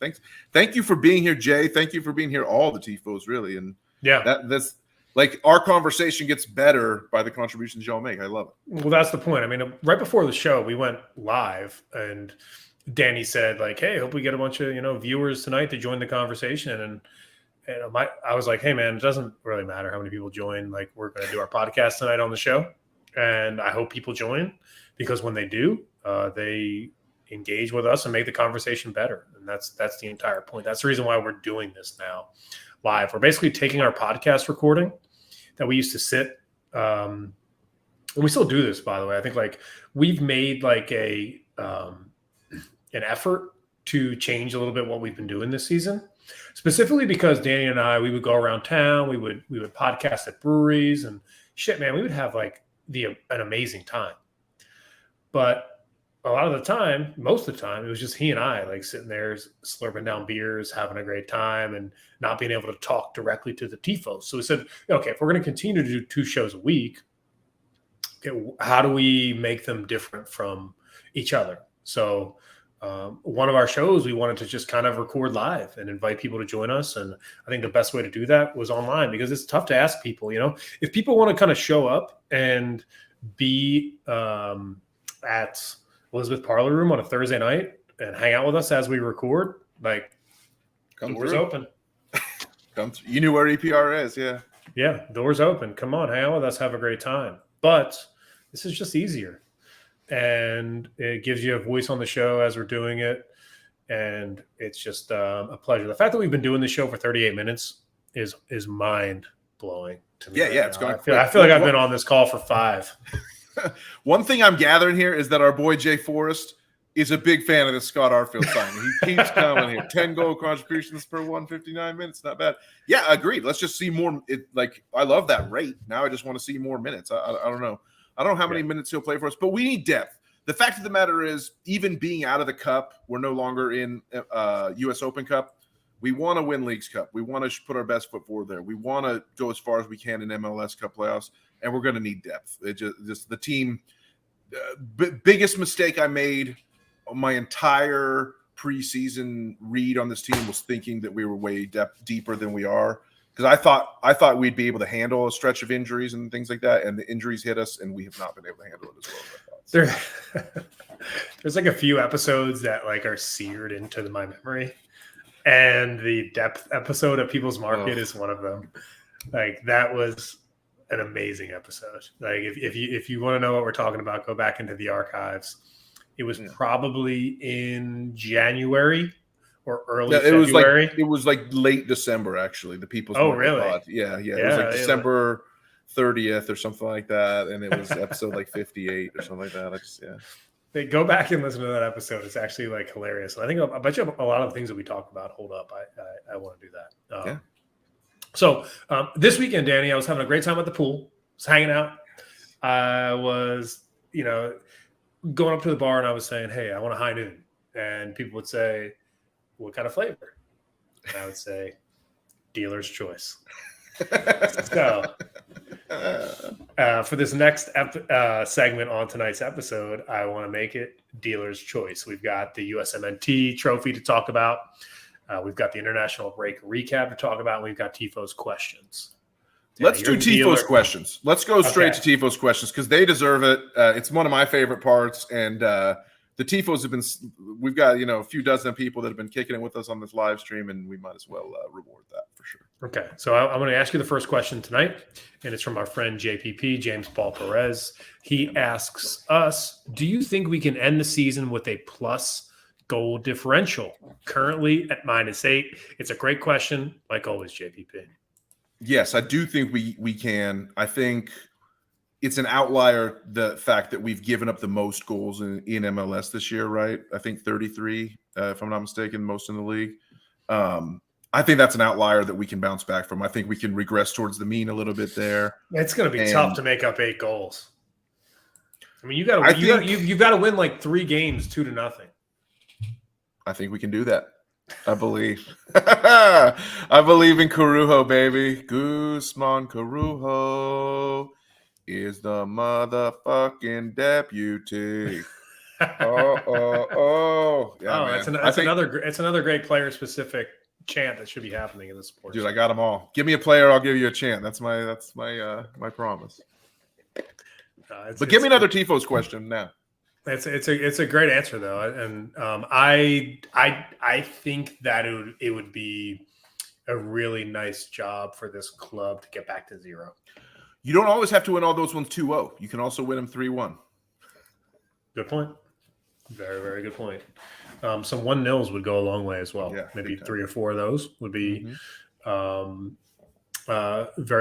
Thank you for being here, Jay. Thank you for being here, all the Tifos, really. And that's like our conversation gets better by the contributions y'all make. I love it. Well, that's the point. I mean, right before the show, we went live, and Danny said, like, "Hey, hope we get a bunch of viewers tonight to join the conversation." And I was like, "Hey, man, it doesn't really matter how many people join. Like, we're going to do our podcast tonight on the show, and I hope people join because when they do, they engage with us and make the conversation better. And that's the entire point. That's the reason why we're doing this now live. We're basically taking our podcast recording that we used to sit, and we still do this, by the way. I think like we've made like an effort to change a little bit what we've been doing this season, specifically because Danny and I, we would go around town, we would podcast at breweries and shit, man, we would have like an amazing time. But a lot of the time, most of the time, it was just he and I like sitting there slurping down beers, having a great time, and not being able to talk directly to the Tifos. So we said, okay, if we're going to continue to do 2 shows a week, okay, how do we make them different from each other? So one of our shows, we wanted to just kind of record live and invite people to join us. And I think the best way to do that was online because it's tough to ask people, if people want to kind of show up and be at Elizabeth Parlor Room on a Thursday night and hang out with us as we record, like, doors open. Come through. You knew where EPR is, yeah. Yeah, doors open. Come on, hang out with us, have a great time. But this is just easier. And it gives you a voice on the show as we're doing it. And it's just a pleasure. The fact that we've been doing this show for 38 minutes is mind-blowing to me. Yeah, it's going I feel like I've been on this call for 5. One thing I'm gathering here is that our boy Jay Forrest is a big fan of the Scott Arfield signing. He keeps coming here. 10 goal contributions per 159 minutes. Not bad. Yeah, agreed. Let's just see more. I love that rate. Now I just want to see more minutes. I don't know. I don't know how many minutes he'll play for us, but we need depth. The fact of the matter is, even being out of the Cup, we're no longer in U.S. Open Cup. We want to win Leagues Cup. We want to put our best foot forward there. We want to go as far as we can in MLS Cup playoffs, and we're going to need depth. It just the team. Biggest mistake I made on my entire preseason read on this team was thinking that we were way deeper than we are. Because I thought we'd be able to handle a stretch of injuries and things like that, and the injuries hit us, and we have not been able to handle it as well as I thought. There's like a few episodes that like are seared into my memory, and the depth episode of People's Market is one of them. Like that was an amazing episode. Like if you want to know what we're talking about, go back into the archives. It was probably in January or early February. It was like late December, actually. The People's Oh, Market really? Pod. Yeah. It was like December 30th or something like that, and it was episode like 58 or something like that. Hey, go back and listen to that episode. It's actually like hilarious. And I think I bet you a lot of the things that we talked about hold up. I want to do that. So this weekend, Danny, I was having a great time at the pool. I was hanging out. I was, going up to the bar and I was saying, "Hey, I want a high noon," and people would say, "What kind of flavor?" And I would say, "Dealer's choice." So for this next segment on tonight's episode, I want to make it Dealer's Choice. We've got the USMNT trophy to talk about. We've got the international break recap to talk about. And we've got Tifo's questions. Let's do Tifo's questions. Let's go straight to Tifo's questions because they deserve it. It's one of my favorite parts. And the Tifos have been, we've got, a few dozen people that have been kicking it with us on this live stream, and we might as well reward that for sure. Okay. So I'm going to ask you the first question tonight, and it's from our friend JPP, James Paul Perez. He asks us, do you think we can end the season with a plus goal differential? Currently at -8. It's a great question. Like always, JPP. Yes, I do think we can. I think it's an outlier, the fact that we've given up the most goals in MLS this year, right? I think 33, if I'm not mistaken, most in the league. I think that's an outlier that we can bounce back from. I think we can regress towards the mean a little bit there. It's going to be tough to make up 8 goals. I mean, you've got to win like 3 games 2-0. I think we can do that. I believe. I believe in Corujo, baby. Guzman Corujo is the motherfucking deputy. Yeah, it's another great player specific chant that should be happening in the sport. Dude, I got them all. Give me a player, I'll give you a chant. That's my promise. But give me another Tifo's question now. It's a great answer though, and I think that it would be a really nice job for this club to get back to 0. You don't always have to win all those ones 2-0. You can also win them 3-1. Good point. Very, very good point. Some 1-0s would go a long way as well. Yeah, maybe 3 or 4 of those would be very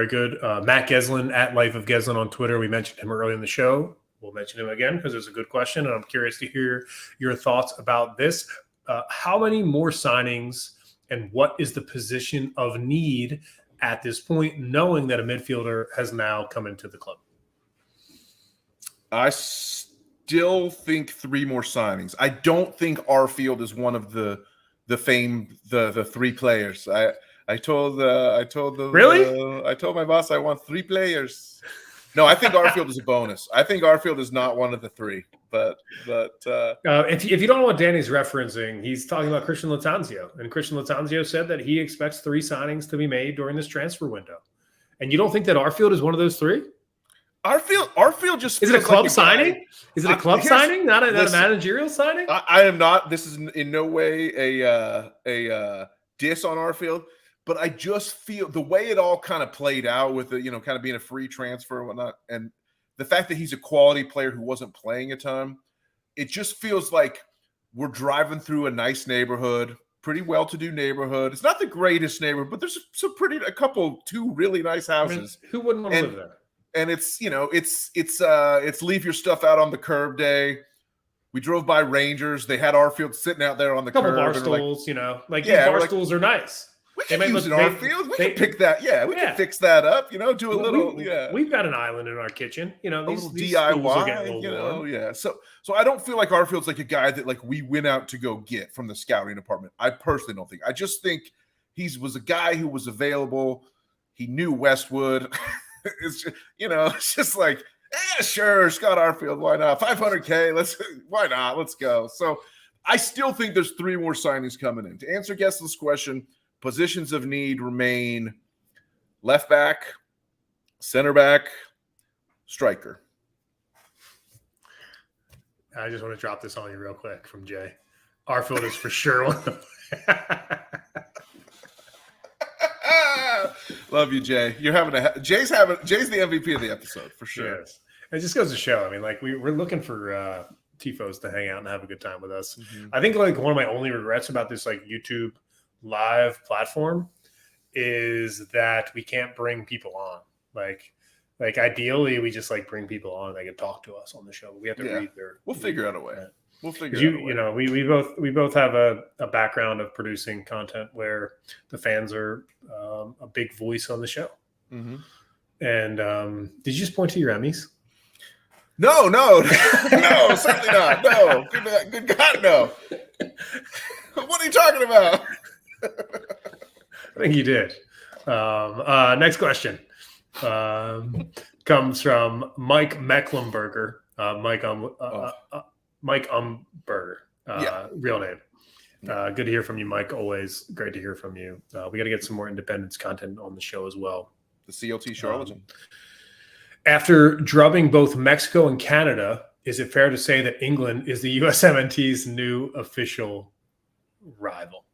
good. Matt Geslin at Life of Geslin on Twitter. We mentioned him early in the show. We'll mention him again because it's a good question, and I'm curious to hear your thoughts about this. How many more signings, and what is the position of need at this point, knowing that a midfielder has now come into the club? I still think 3 more signings. I don't think Arfield is one of the 3 players. I told my boss I want 3 players. No, I think Arfield is a bonus. I think Arfield is not one of the 3. But if you don't know what Danny's referencing, he's talking about Christian Lattanzio. And Christian Lattanzio said that he expects 3 signings to be made during this transfer window. And you don't think that Arfield is one of those 3? Arfield just is it a club signing? Is it a club signing, not a managerial signing? I am not. This is in no way a diss on Arfield. But I just feel the way it all kind of played out with the, kind of being a free transfer and whatnot, and the fact that he's a quality player who wasn't playing a ton, it just feels like we're driving through a nice neighborhood, pretty well-to-do neighborhood. It's not the greatest neighborhood, but there's a couple, 2 really nice houses. I mean, who wouldn't want to live there? And it's leave your stuff out on the curb day. We drove by Rangers. They had Arfield sitting out there on the curb. A couple bar stools, bar stools are nice. We can use it in Arfield. We can pick that. Yeah, we can fix that up. Do a little. We've got an island in our kitchen. These DIY. So I don't feel like Arfield's like a guy that we went out to go get from the scouting department. I personally don't think. I just think he was a guy who was available. He knew Westwood. It's just like, sure, Scott Arfield. Why not? $500K. Why not? Let's go. So I still think there's 3 more signings coming in. To answer Gessler's question. Positions of need remain left back, center back, striker. I just want to drop this on you real quick from Jay. Arfield is for sure one of them. Love you, Jay. Jay's the MVP of the episode for sure. Yes. It just goes to show. I mean, like we're looking for TIFOs to hang out and have a good time with us. Mm-hmm. I think like one of my only regrets about this like YouTube live platform is that we can't bring people on. Like ideally we just like bring people on and they can talk to us on the show. We have to read their. We'll figure out a way. We'll figure you, out a way. You know, we both have a background of producing content where the fans are a big voice on the show. Mm-hmm. And did you just point to your Emmys? No, no, certainly not. No, good God, no. What are you talking about? I think you did. Next question comes from Mike Mecklenburger. Mike Umberger, real name. Good to hear from you, Mike. Always great to hear from you. We got to get some more Independence content on the show as well. The CLT charlatan. After drubbing both Mexico and Canada, is it fair to say that England is the USMNT's new official rival?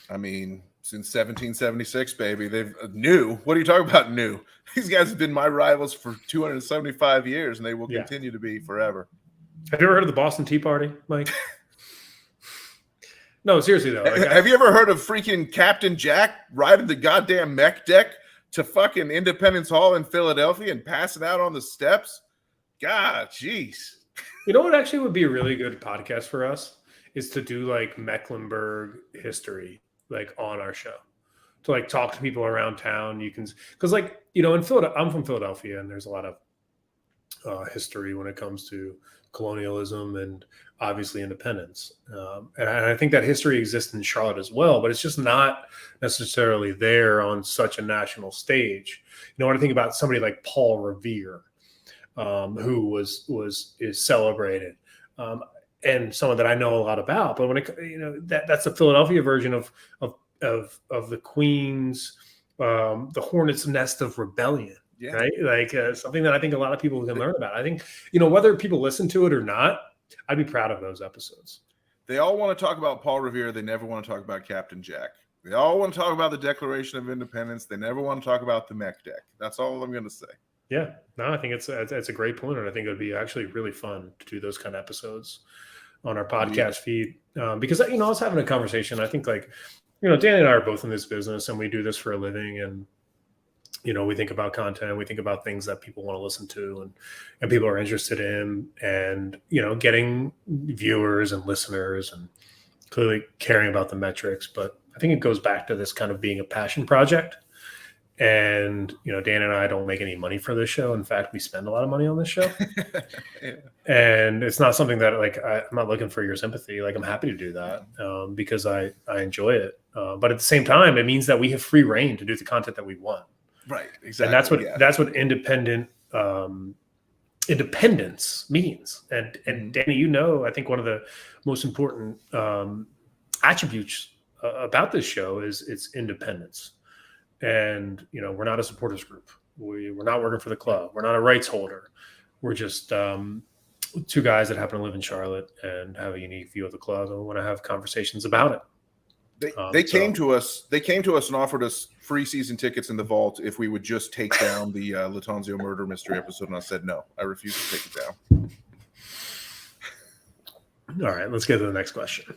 I mean, since 1776, baby, they've new. What are you talking about? New? These guys have been my rivals for 275 years, and they will continue to be forever. Have you ever heard of the Boston Tea Party, Mike? No, seriously though. Have you ever heard of freaking Captain Jack riding the goddamn mech deck to fucking Independence Hall in Philadelphia and passing out on the steps? God, jeez. You know what actually would be a really good podcast for us is to do like Mecklenburg history, like on our show, to like talk to people around town. You can, because like, you know, in Philadelphia, I'm from Philadelphia, and there's a lot of history when it comes to colonialism and obviously independence. And I think that history exists in Charlotte as well, but it's just not necessarily there on such a national stage. You know, when I think about somebody like Paul Revere, who is celebrated, and someone that I know a lot about, but when it, you know, that's the Philadelphia version of the Queen's, the hornet's nest of rebellion. Yeah. Right. Like something that I think a lot of people can learn about. I think, you know, whether people listen to it or not, I'd be proud of those episodes. They all want to talk about Paul Revere. They never want to talk about Captain Jack. They all want to talk about the Declaration of Independence. They never want to talk about the mech deck. That's all I'm going to say. Yeah. No, I think it's a great point. And I think it would be actually really fun to do those kind of episodes on our podcast feed. Because, you know, I was having a conversation. I think like, you know, Dan and I are both in this business and we do this for a living, and you know, we think about content, we think about things that people want to listen to and people are interested in, and, you know, getting viewers and listeners and clearly caring about the metrics. But I think it goes back to this kind of being a passion project. And, you know, Dan and I don't make any money for this show. In fact, we spend a lot of money on this show. And it's not something that like, I'm not looking for your sympathy. Like, I'm happy to do that because I enjoy it. But at the same time, it means that we have free reign to do the content that we want. Right, exactly. And that's what independence means. And Danny, you know, I think one of the most important attributes about this show is its independence. And, you know, we're not a supporters group. We're not working for the club. We're not a rights holder. We're just two guys that happen to live in Charlotte and have a unique view of the club, and we want to have conversations about it. They came to us and offered us free season tickets in the vault if we would just take down the Latanzio murder mystery episode, and I said no. I refuse to take it down. All right, let's get to the next question.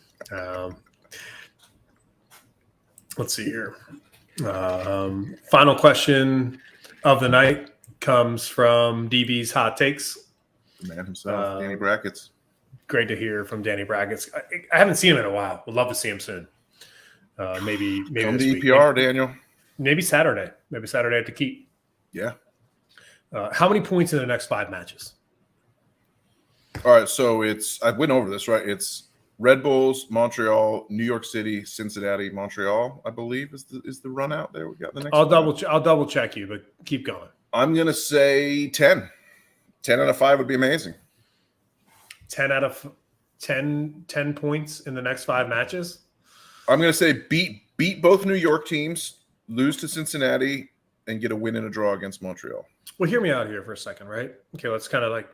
Let's see here. Final question of the night comes from DB's Hot Takes. The man himself, Danny Brackets. Great to hear from Danny Brackets. I haven't seen him in a while. Would love to see him soon. Maybe come to EPR, Daniel. Maybe Saturday. Maybe Saturday at the Keep. Yeah. How many points in the next 5 matches? All right, so I went over this, right? It's Red Bulls, Montreal, New York City, Cincinnati, Montreal, I believe is the run out there. We got the next. I'll double check you, but keep going. I'm gonna say 10. 10 out of 5 would be amazing. 10 out of 10 points in the next 5 matches. I'm gonna say beat both New York teams, lose to Cincinnati, and get a win and a draw against Montreal. Well, hear me out here for a second, right? Okay, let's kind of like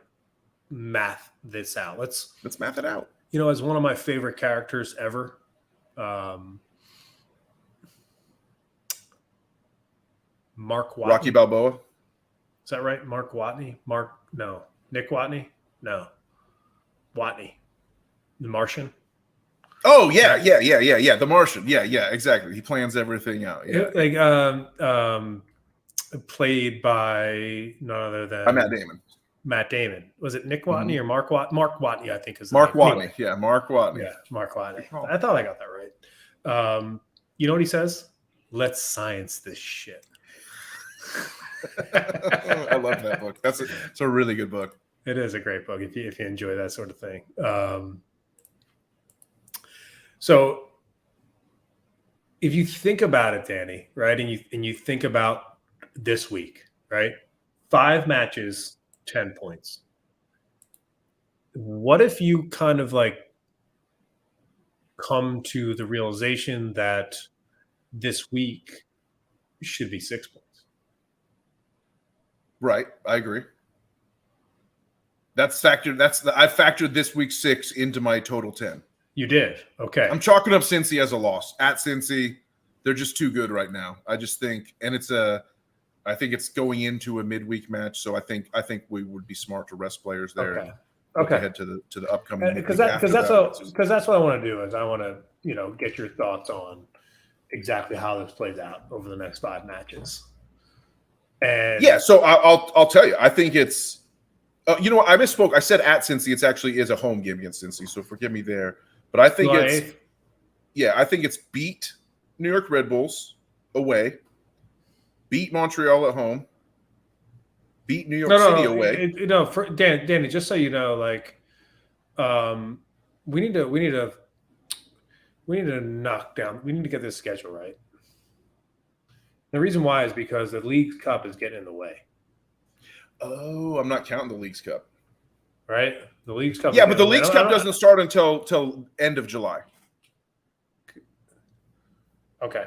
math this out. Let's math it out. You know, as one of my favorite characters ever, Mark Watney. Rocky Balboa. Is that right? Mark Watney? Nick Watney? No. Watney. The Martian? Oh, yeah. The Martian. Yeah, exactly. He plans everything out. Yeah. Played by none other than Matt Damon. Matt Damon. Was it Nick Watney or Mark Watney? Mark Watney, I think is the Mark name. Watney. Anyway. Yeah, Mark Watney. Yeah, Mark Watney. I thought I got that right. You know what he says? Let's science this shit. I love that book. It's a really good book. It is a great book if you enjoy that sort of thing. So if you think about it, Danny, right, and you think about this week, right, 5 matches, 10 points. What if you kind of like come to the realization that this week should be 6 points? Right, I agree. That's factored. I factored this week 6 into my total 10. You did. Okay. I'm chalking up Cincy as a loss. At Cincy, they're just too good right now. I just think, and I think it's going into a midweek match, so I think we would be smart to rest players there. Okay. Head to the upcoming because that's what I want to do is I want to get your thoughts on exactly how this plays out over the next 5 matches. And yeah, so I'll tell you. I think it's I misspoke. I said at Cincy. It's actually is a home game against Cincy, so forgive me there. But I think I think it's beat New York Red Bulls away, beat Montreal at home, beat New York City away. For Danny, just so you know, like, we need to knock down. We need to get this schedule right. The reason why is because the Leagues Cup is getting in the way. Oh, I'm not counting the Leagues Cup. Right? The Leagues Cup. Yeah, but the Leagues Cup doesn't start until end of July. Okay.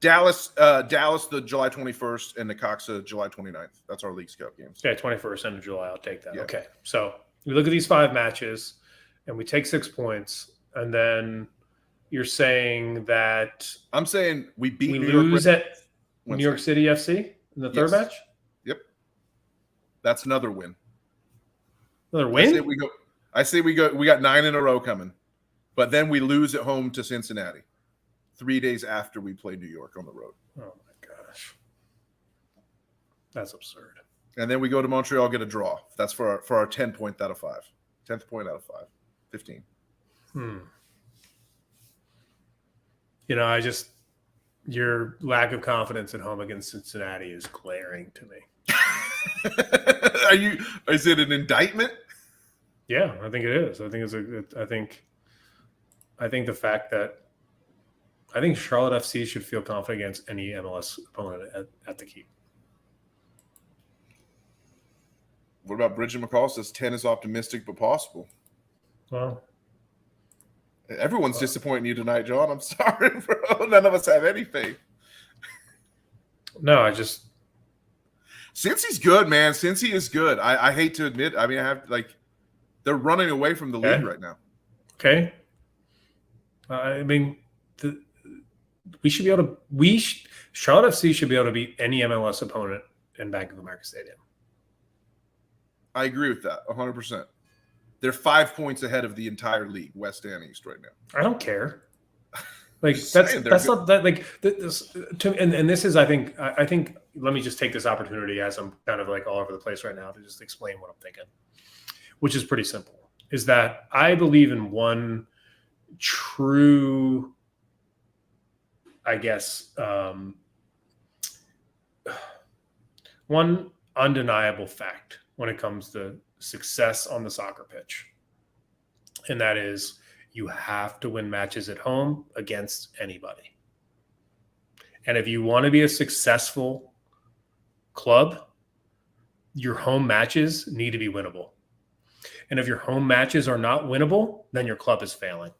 Dallas the July 21st, and Necaxa July 29th. That's our Leagues Cup games. Okay, 21st end of July. I'll take that. Yeah. Okay. So we look at these 5 matches, and we take 6 points, and then you're saying that I'm saying we lose at New York City FC in the third match? Yep. That's another win. Another win? I say we got 9 in a row coming. But then we lose at home to Cincinnati 3 days after we play New York on the road. Oh my gosh. That's absurd. And then we go to Montreal, get a draw. That's for our 10 point out of 5. 10th point out of 5. 15. Your lack of confidence at home against Cincinnati is glaring to me. Is it an indictment? Yeah, I think it is. I think the fact that I think Charlotte FC should feel confident against any MLS opponent at the Keep. What about Bridget McCall says 10 is optimistic but possible? Well, everyone's disappointing you tonight, John. I'm sorry, bro. None of us have any faith. No, Cincy's good, man. Cincy is good. I hate to admit. I mean, they're running away from the league right now. Okay. I mean, Charlotte FC should be able to beat any MLS opponent in Bank of America Stadium. I agree with that 100%. They're 5 points ahead of the entire league, West and East, right now. I don't care. Like that's not that like this and this is I think let me just take this opportunity as I'm kind of like all over the place right now to just explain what I'm thinking, which is pretty simple. Is that I believe in one true, I guess, one undeniable fact when it comes to success on the soccer pitch, and that is you have to win matches at home against anybody. And if you want to be a successful club, your home matches need to be winnable. And if your home matches are not winnable, then your club is failing.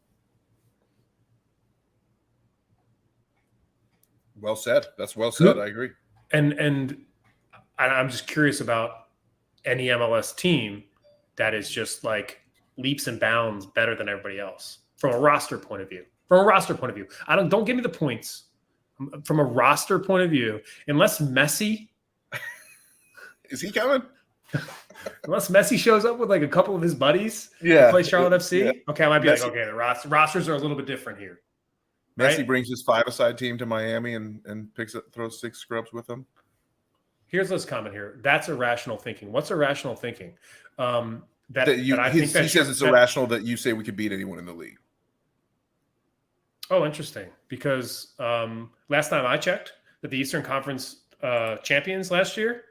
Well said. That's well said. I agree. And I'm just curious about any MLS team that is just like leaps and bounds better than everybody else from a roster point of view. Don't give me the points. from a roster point of view, unless Messi Is he coming? Unless Messi shows up with like a couple of his buddies Yeah. to play Charlotte FC. Yeah. Okay, I might be Messi- like, okay, the rosters are a little bit different here. Messi Right? brings his five-a-side team to Miami and throws 6 scrubs with him. Here's this comment here. That's irrational thinking. What's irrational thinking? I He think says it's irrational that you say we could beat anyone in the league. Oh, interesting. Because last time I checked, that the Eastern Conference champions last year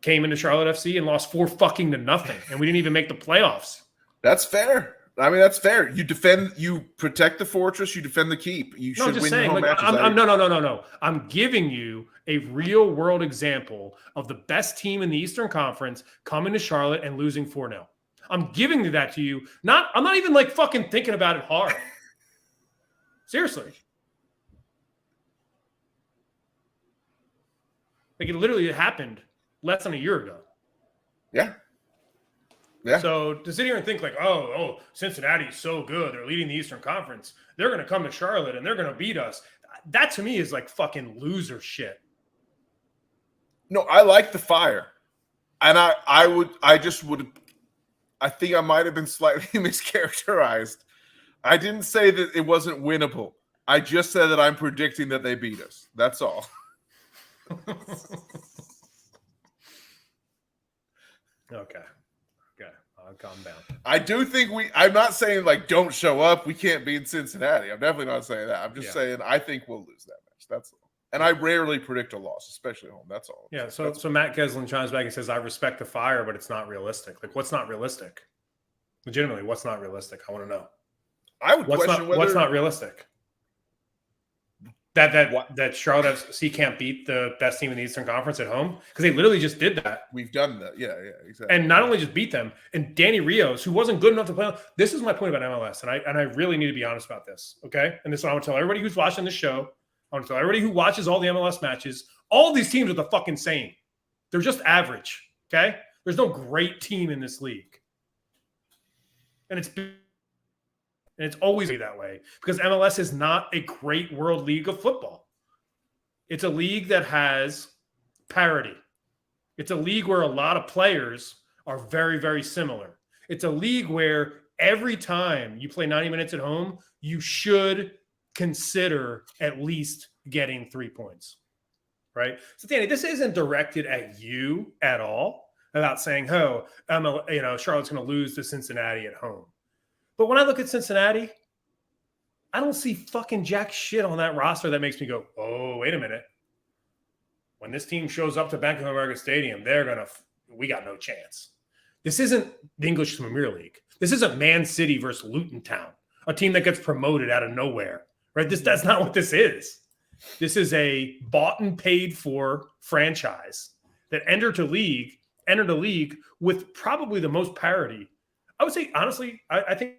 came into Charlotte FC and lost 4-0, and we didn't even make the playoffs. That's fair. I mean, that's fair. You protect the fortress, you defend the keep. You should win your home matches. No. I'm giving you a real world example of the best team in the Eastern Conference coming to Charlotte and losing 4-0. I'm giving that to you. I'm not even like fucking thinking about it hard. Seriously. Like it literally happened less than a year ago. Yeah. Yeah. So to sit here and think like, oh, Cincinnati's so good. They're leading the Eastern Conference. They're going to come to Charlotte and they're going to beat us. That to me is like fucking loser shit. No, I like the fire. And I think I might have been slightly mischaracterized. I didn't say that it wasn't winnable. I just said that I'm predicting that they beat us. That's all. Okay. I'll calm down. I do think I'm not saying like don't show up. We can't beat Cincinnati. I'm definitely not saying that. I'm just saying I think we'll lose that match. That's all. And I rarely predict a loss, especially at home. That's all. Yeah. So Matt Keslin chimes back and says, I respect the fire, but it's not realistic. Like, what's not realistic? Legitimately, what's not realistic? I want to know. I would question what's not realistic. That Charlotte FC can't beat the best team in the Eastern Conference at home because they literally just did that. We've done that. Yeah, exactly. And not only just beat them, and Danny Rios, who wasn't good enough to play. This is my point about MLS, and I really need to be honest about this. Okay, and this is what I want to tell everybody who's watching the show. I want to tell everybody who watches all the MLS matches. All these teams are the fucking same. They're just average. Okay, there's no great team in this league, and it's always be that way because MLS is not a great world league of football. It's a league that has parity. It's a league where a lot of players are very, very similar. It's a league where every time you play 90 minutes at home, you should consider at least getting 3 points, right? So, Danny, this isn't directed at you at all about saying, Charlotte's going to lose to Cincinnati at home. But when I look at Cincinnati, I don't see fucking jack shit on that roster that makes me go, oh, wait a minute. When this team shows up to Bank of America Stadium, we got no chance. This isn't the English Premier League. This isn't Man City versus Luton Town, a team that gets promoted out of nowhere, right? That's not what this is. This is a bought and paid for franchise that entered a league with probably the most parity. I would say, honestly, I think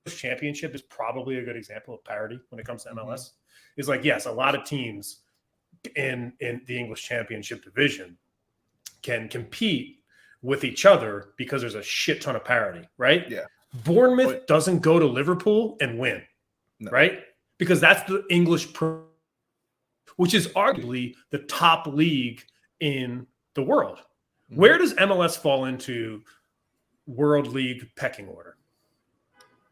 this championship is probably a good example of parity when it comes to MLS. Mm-hmm. It's like, yes, a lot of teams in the English Championship division can compete with each other because there's a shit ton of parity, right? Yeah. Bournemouth doesn't go to Liverpool and win, right? Because that's the English which is arguably the top league in the world. Mm-hmm. Where does MLS fall into World League pecking order?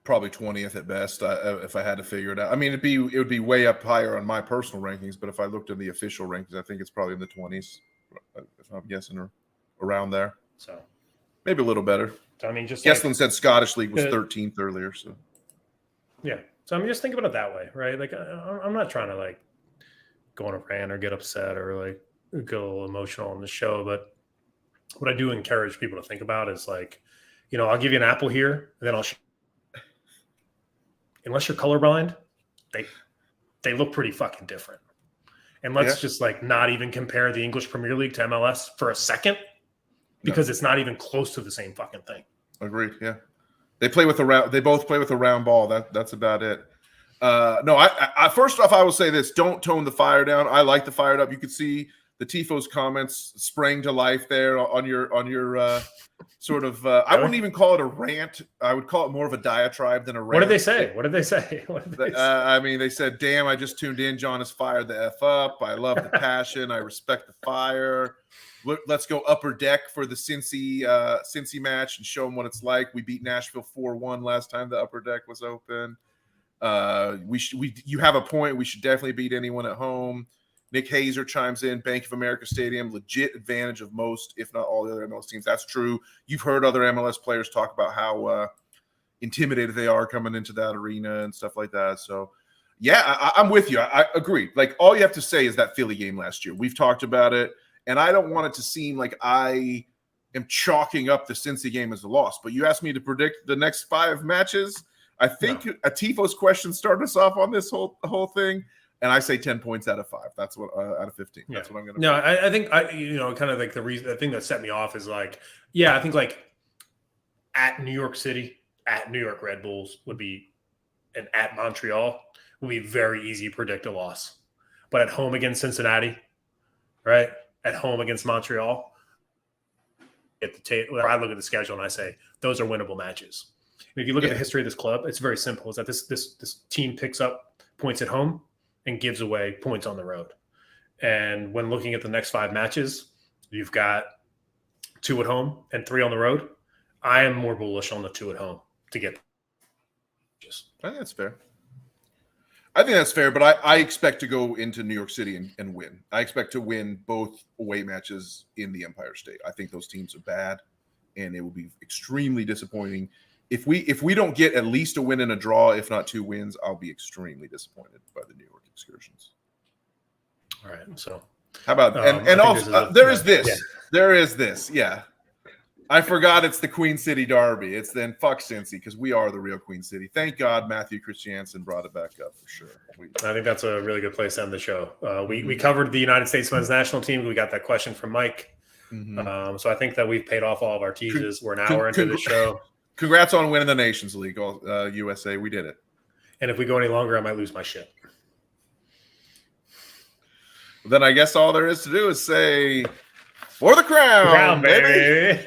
Probably 20th at best, if I had to figure it out. I mean, it would be way up higher on my personal rankings, but if I looked at the official rankings, I think it's probably in the 20s, if I'm guessing, or around there. So maybe a little better. So, I mean, just Geslin said Scottish League was 13th earlier. So yeah. So I mean, just think about it that way, right? Like, I'm not trying to like go on a rant or get upset or like get a little emotional on the show, but what I do encourage people to think about is like, I'll give you an apple here, and then unless you're colorblind, they look pretty fucking different. And let's just like not even compare the English Premier League to MLS for a second, because it's not even close to the same fucking thing. Agreed. Yeah, they both play with a round ball. That's about it. I first off, I will say this: don't tone the fire down. I like the fired up. You could see the Tifo's comments sprang to life there on your sort of. I wouldn't even call it a rant. I would call it more of a diatribe than a rant. What did they say? What did they say? I mean, they said, "Damn, I just tuned in. John has fired the f up. I love the passion. I respect the fire. Let's go upper deck for the Cincy match and show them what it's like. We beat Nashville 4-1 last time the upper deck was open. You have a point. We should definitely beat anyone at home." Nick Hazer chimes in, Bank of America Stadium, legit advantage of most, if not all the other MLS teams. That's true. You've heard other MLS players talk about how intimidated they are coming into that arena and stuff like that. So, yeah, I'm with you. I agree. Like, all you have to say is that Philly game last year. We've talked about it, and I don't want it to seem like I am chalking up the Cincy game as a loss. But you asked me to predict the next 5 matches. I think a Tifo's question started us off on this whole thing. And I say 10 points out of 5. That's what out of 15. That's what I'm going to. No, I think kind of like the thing that set me off is like, yeah, I think like at New York City, at New York Red Bulls would be, and at Montreal would be very easy to predict a loss. But at home against Cincinnati, right? At home against Montreal, when I look at the schedule and I say those are winnable matches. And if you look at the history of this club, it's very simple. Is that this team picks up points at home and gives away points on the road. And when looking at the next 5 matches, you've got 2 at home and 3 on the road. I am more bullish on the 2 at home to get. I think that's fair. But I expect to go into New York City and win. I expect to win both away matches in the Empire State. I think those teams are bad, and it will be extremely disappointing. If we don't get at least a win and a draw, if not 2 wins, I'll be extremely disappointed by the New York Excursions. All right, so how about and also there is this. Yeah, I forgot it's the Queen City Derby. It's then fuck Cincy because we are the real Queen City. Thank God Matthew Christiansen brought it back up for sure. I think that's a really good place to end the show. We covered the United States men's national team. We got that question from Mike. So I think that we've paid off all of our teases. We're an hour into the show. Congrats on winning the Nations League, USA. We did it. And if we go any longer, I might lose my shit. Then I guess all there is to do is say, for the crown, baby.